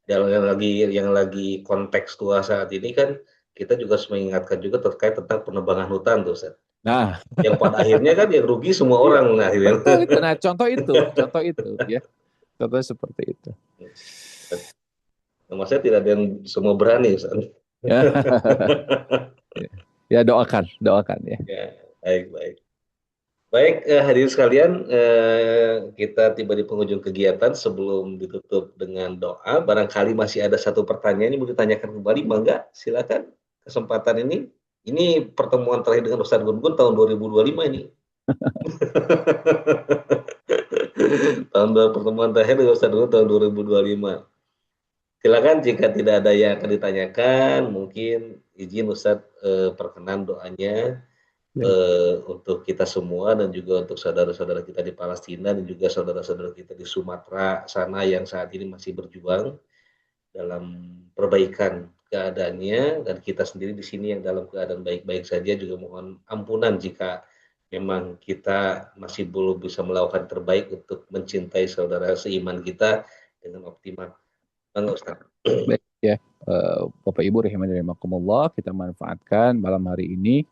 Speaker 1: yang lagi kontekstual saat ini kan kita juga harus mengingatkan juga terkait tentang penebangan hutan tuh Ustaz.
Speaker 2: Nah,
Speaker 1: Yang pada akhirnya kan yang rugi semua orang akhirnya.
Speaker 2: betul itu. Nah, contoh itu, ya. Contoh seperti itu.
Speaker 1: Maksudnya tidak ada yang semua berani Ustaz.
Speaker 2: Ya, doakan, ya.
Speaker 1: Ya, baik. Baik, hadirin sekalian, kita tiba di penghujung kegiatan. Sebelum ditutup dengan doa, barangkali masih ada satu pertanyaan yang mau ditanyakan kembali, mangga, silakan. Kesempatan ini pertemuan terakhir dengan Ustaz Gun-Gun tahun 2025 ini. Pertemuan terakhir dengan Ustaz Gun tahun 2025. Silakan jika tidak ada yang akan ditanyakan, mungkin izin Ustaz perkenan doanya.
Speaker 2: Baik.
Speaker 1: untuk kita semua dan juga untuk saudara-saudara kita di Palestina dan juga saudara-saudara kita di Sumatera sana yang saat ini masih berjuang dalam perbaikan keadaannya, dan kita sendiri di sini yang dalam keadaan baik-baik saja juga mohon ampunan jika memang kita masih belum bisa melakukan terbaik untuk mencintai saudara seiman kita dengan optimal. Bangga Ustaz.
Speaker 2: Baik ya, Bapak Ibu rahimani rahimakumullah, kita manfaatkan malam hari ini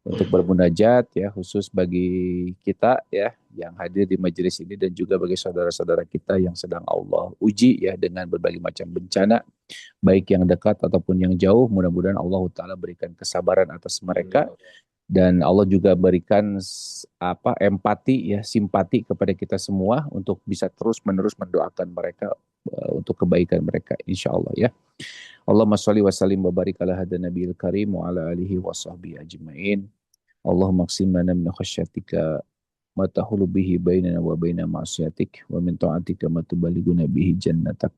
Speaker 2: untuk bermunajat ya, khusus bagi kita ya yang hadir di majelis ini dan juga bagi saudara-saudara kita yang sedang Allah uji ya dengan berbagai macam bencana, baik yang dekat ataupun yang jauh. Mudah-mudahan Allah Ta'ala berikan kesabaran atas mereka, dan Allah juga berikan empati ya, simpati kepada kita semua untuk bisa terus-menerus mendoakan mereka untuk kebaikan mereka insyaallah ya. Allahumma sholli wa sallim wa barik ala hadan nabiyil karim wa ala alihi wa sahbihi ajmain. Allahumma qsim lana min khasyatika ma tahulu bihi bainana wa baina ma'siyatik, wa min ta'atika ma tuballighuna bihi jannatak,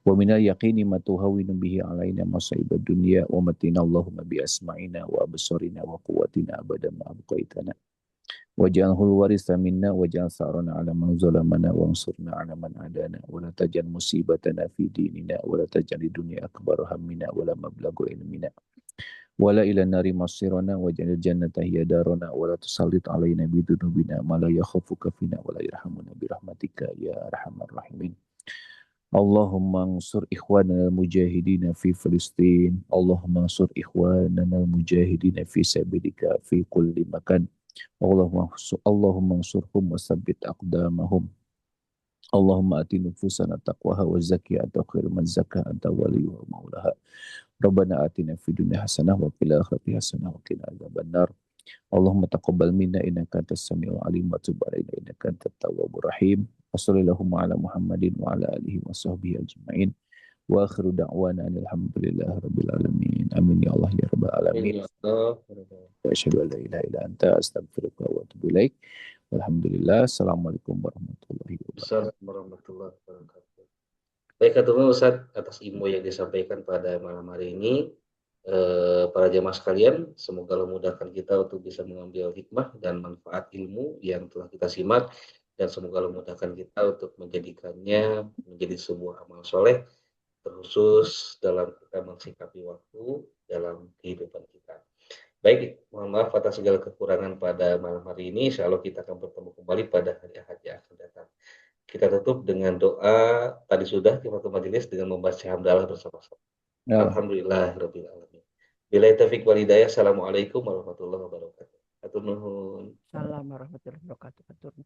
Speaker 2: wa minal yaqini ma tuhawwinu bihi alaina masaibad dunya, wa matina Allahumma bi asma'ina wa absarina wa quwwatina abada ma abqaitana, waj'alhu waritha minna waj'al sa'rana 'ala man zalamana wansurna 'ala man adana, wa la taj'al musibatana fi dinina, wa la taj'al dunya akbar hammina wa la mablagha ilmina, wa la ila nari masirana, waj'al jannata hiya darana, wa la tusallit 'alaina bi dhunubina ma la yakhafuka fina wa la yarhamuna bi rahmatika ya arhamar rahimin. Allahumma ansur ikhwanana al-mujahidina fi Filistin. Allahumma ansur ikhwanana al-mujahidina fi sabilika fi kulli makan. Allahumma ansurhum wa sabbit aqdamahum. Allahumma ati nufusana taqwaha wa zakkiha anta khairu man zakkaha anta waliyuha wa maulaha. Rabbana atina fid dunya hasanah wa fil akhirati hasanah wa qina adzabannar. Allahumma taqabbal minna innaka antas samiul alim wa tub alaina innaka antat tawwabur rahim. Wa sallallahu ala Muhammadin wa ala alihi wa sahbihi ajmain. Wa akhiru da'wana alhamdulillahi rabbil alamin. Amin ya Allah ya rabbal alamin. Wa asyhadu an la ilaha illa anta astaghfiruka wa atubu ilaik. Alhamdulillah. Assalamualaikum warahmatullahi wabarakatuh.
Speaker 1: Assalamualaikum warahmatullahi wabarakatuh. Baik, atur Ustaz atas ilmu yang disampaikan pada malam hari ini. Para jamaah sekalian, semoga Allah mudahkan kita untuk bisa mengambil hikmah dan manfaat ilmu yang telah kita simak, dan semoga Allah mudahkan kita untuk menjadikannya menjadi sebuah amal soleh, terkhusus dalam kita mensikapi waktu dalam kehidupan kita. Baik, mohon maaf atas segala kekurangan pada malam hari ini. Insya Allah kita akan bertemu kembali pada hari-hari yang akan datang. Kita tutup dengan doa tadi sudah di waktu majelis dengan membaca hamdalah bersama-sama. Alhamdulillahirabbil alamin. Bila taufik wal hidayah. Assalamualaikum warahmatullahi wabarakatuh. Atur nuhun.
Speaker 3: Assalamualaikum warahmatullahi wabarakatuh.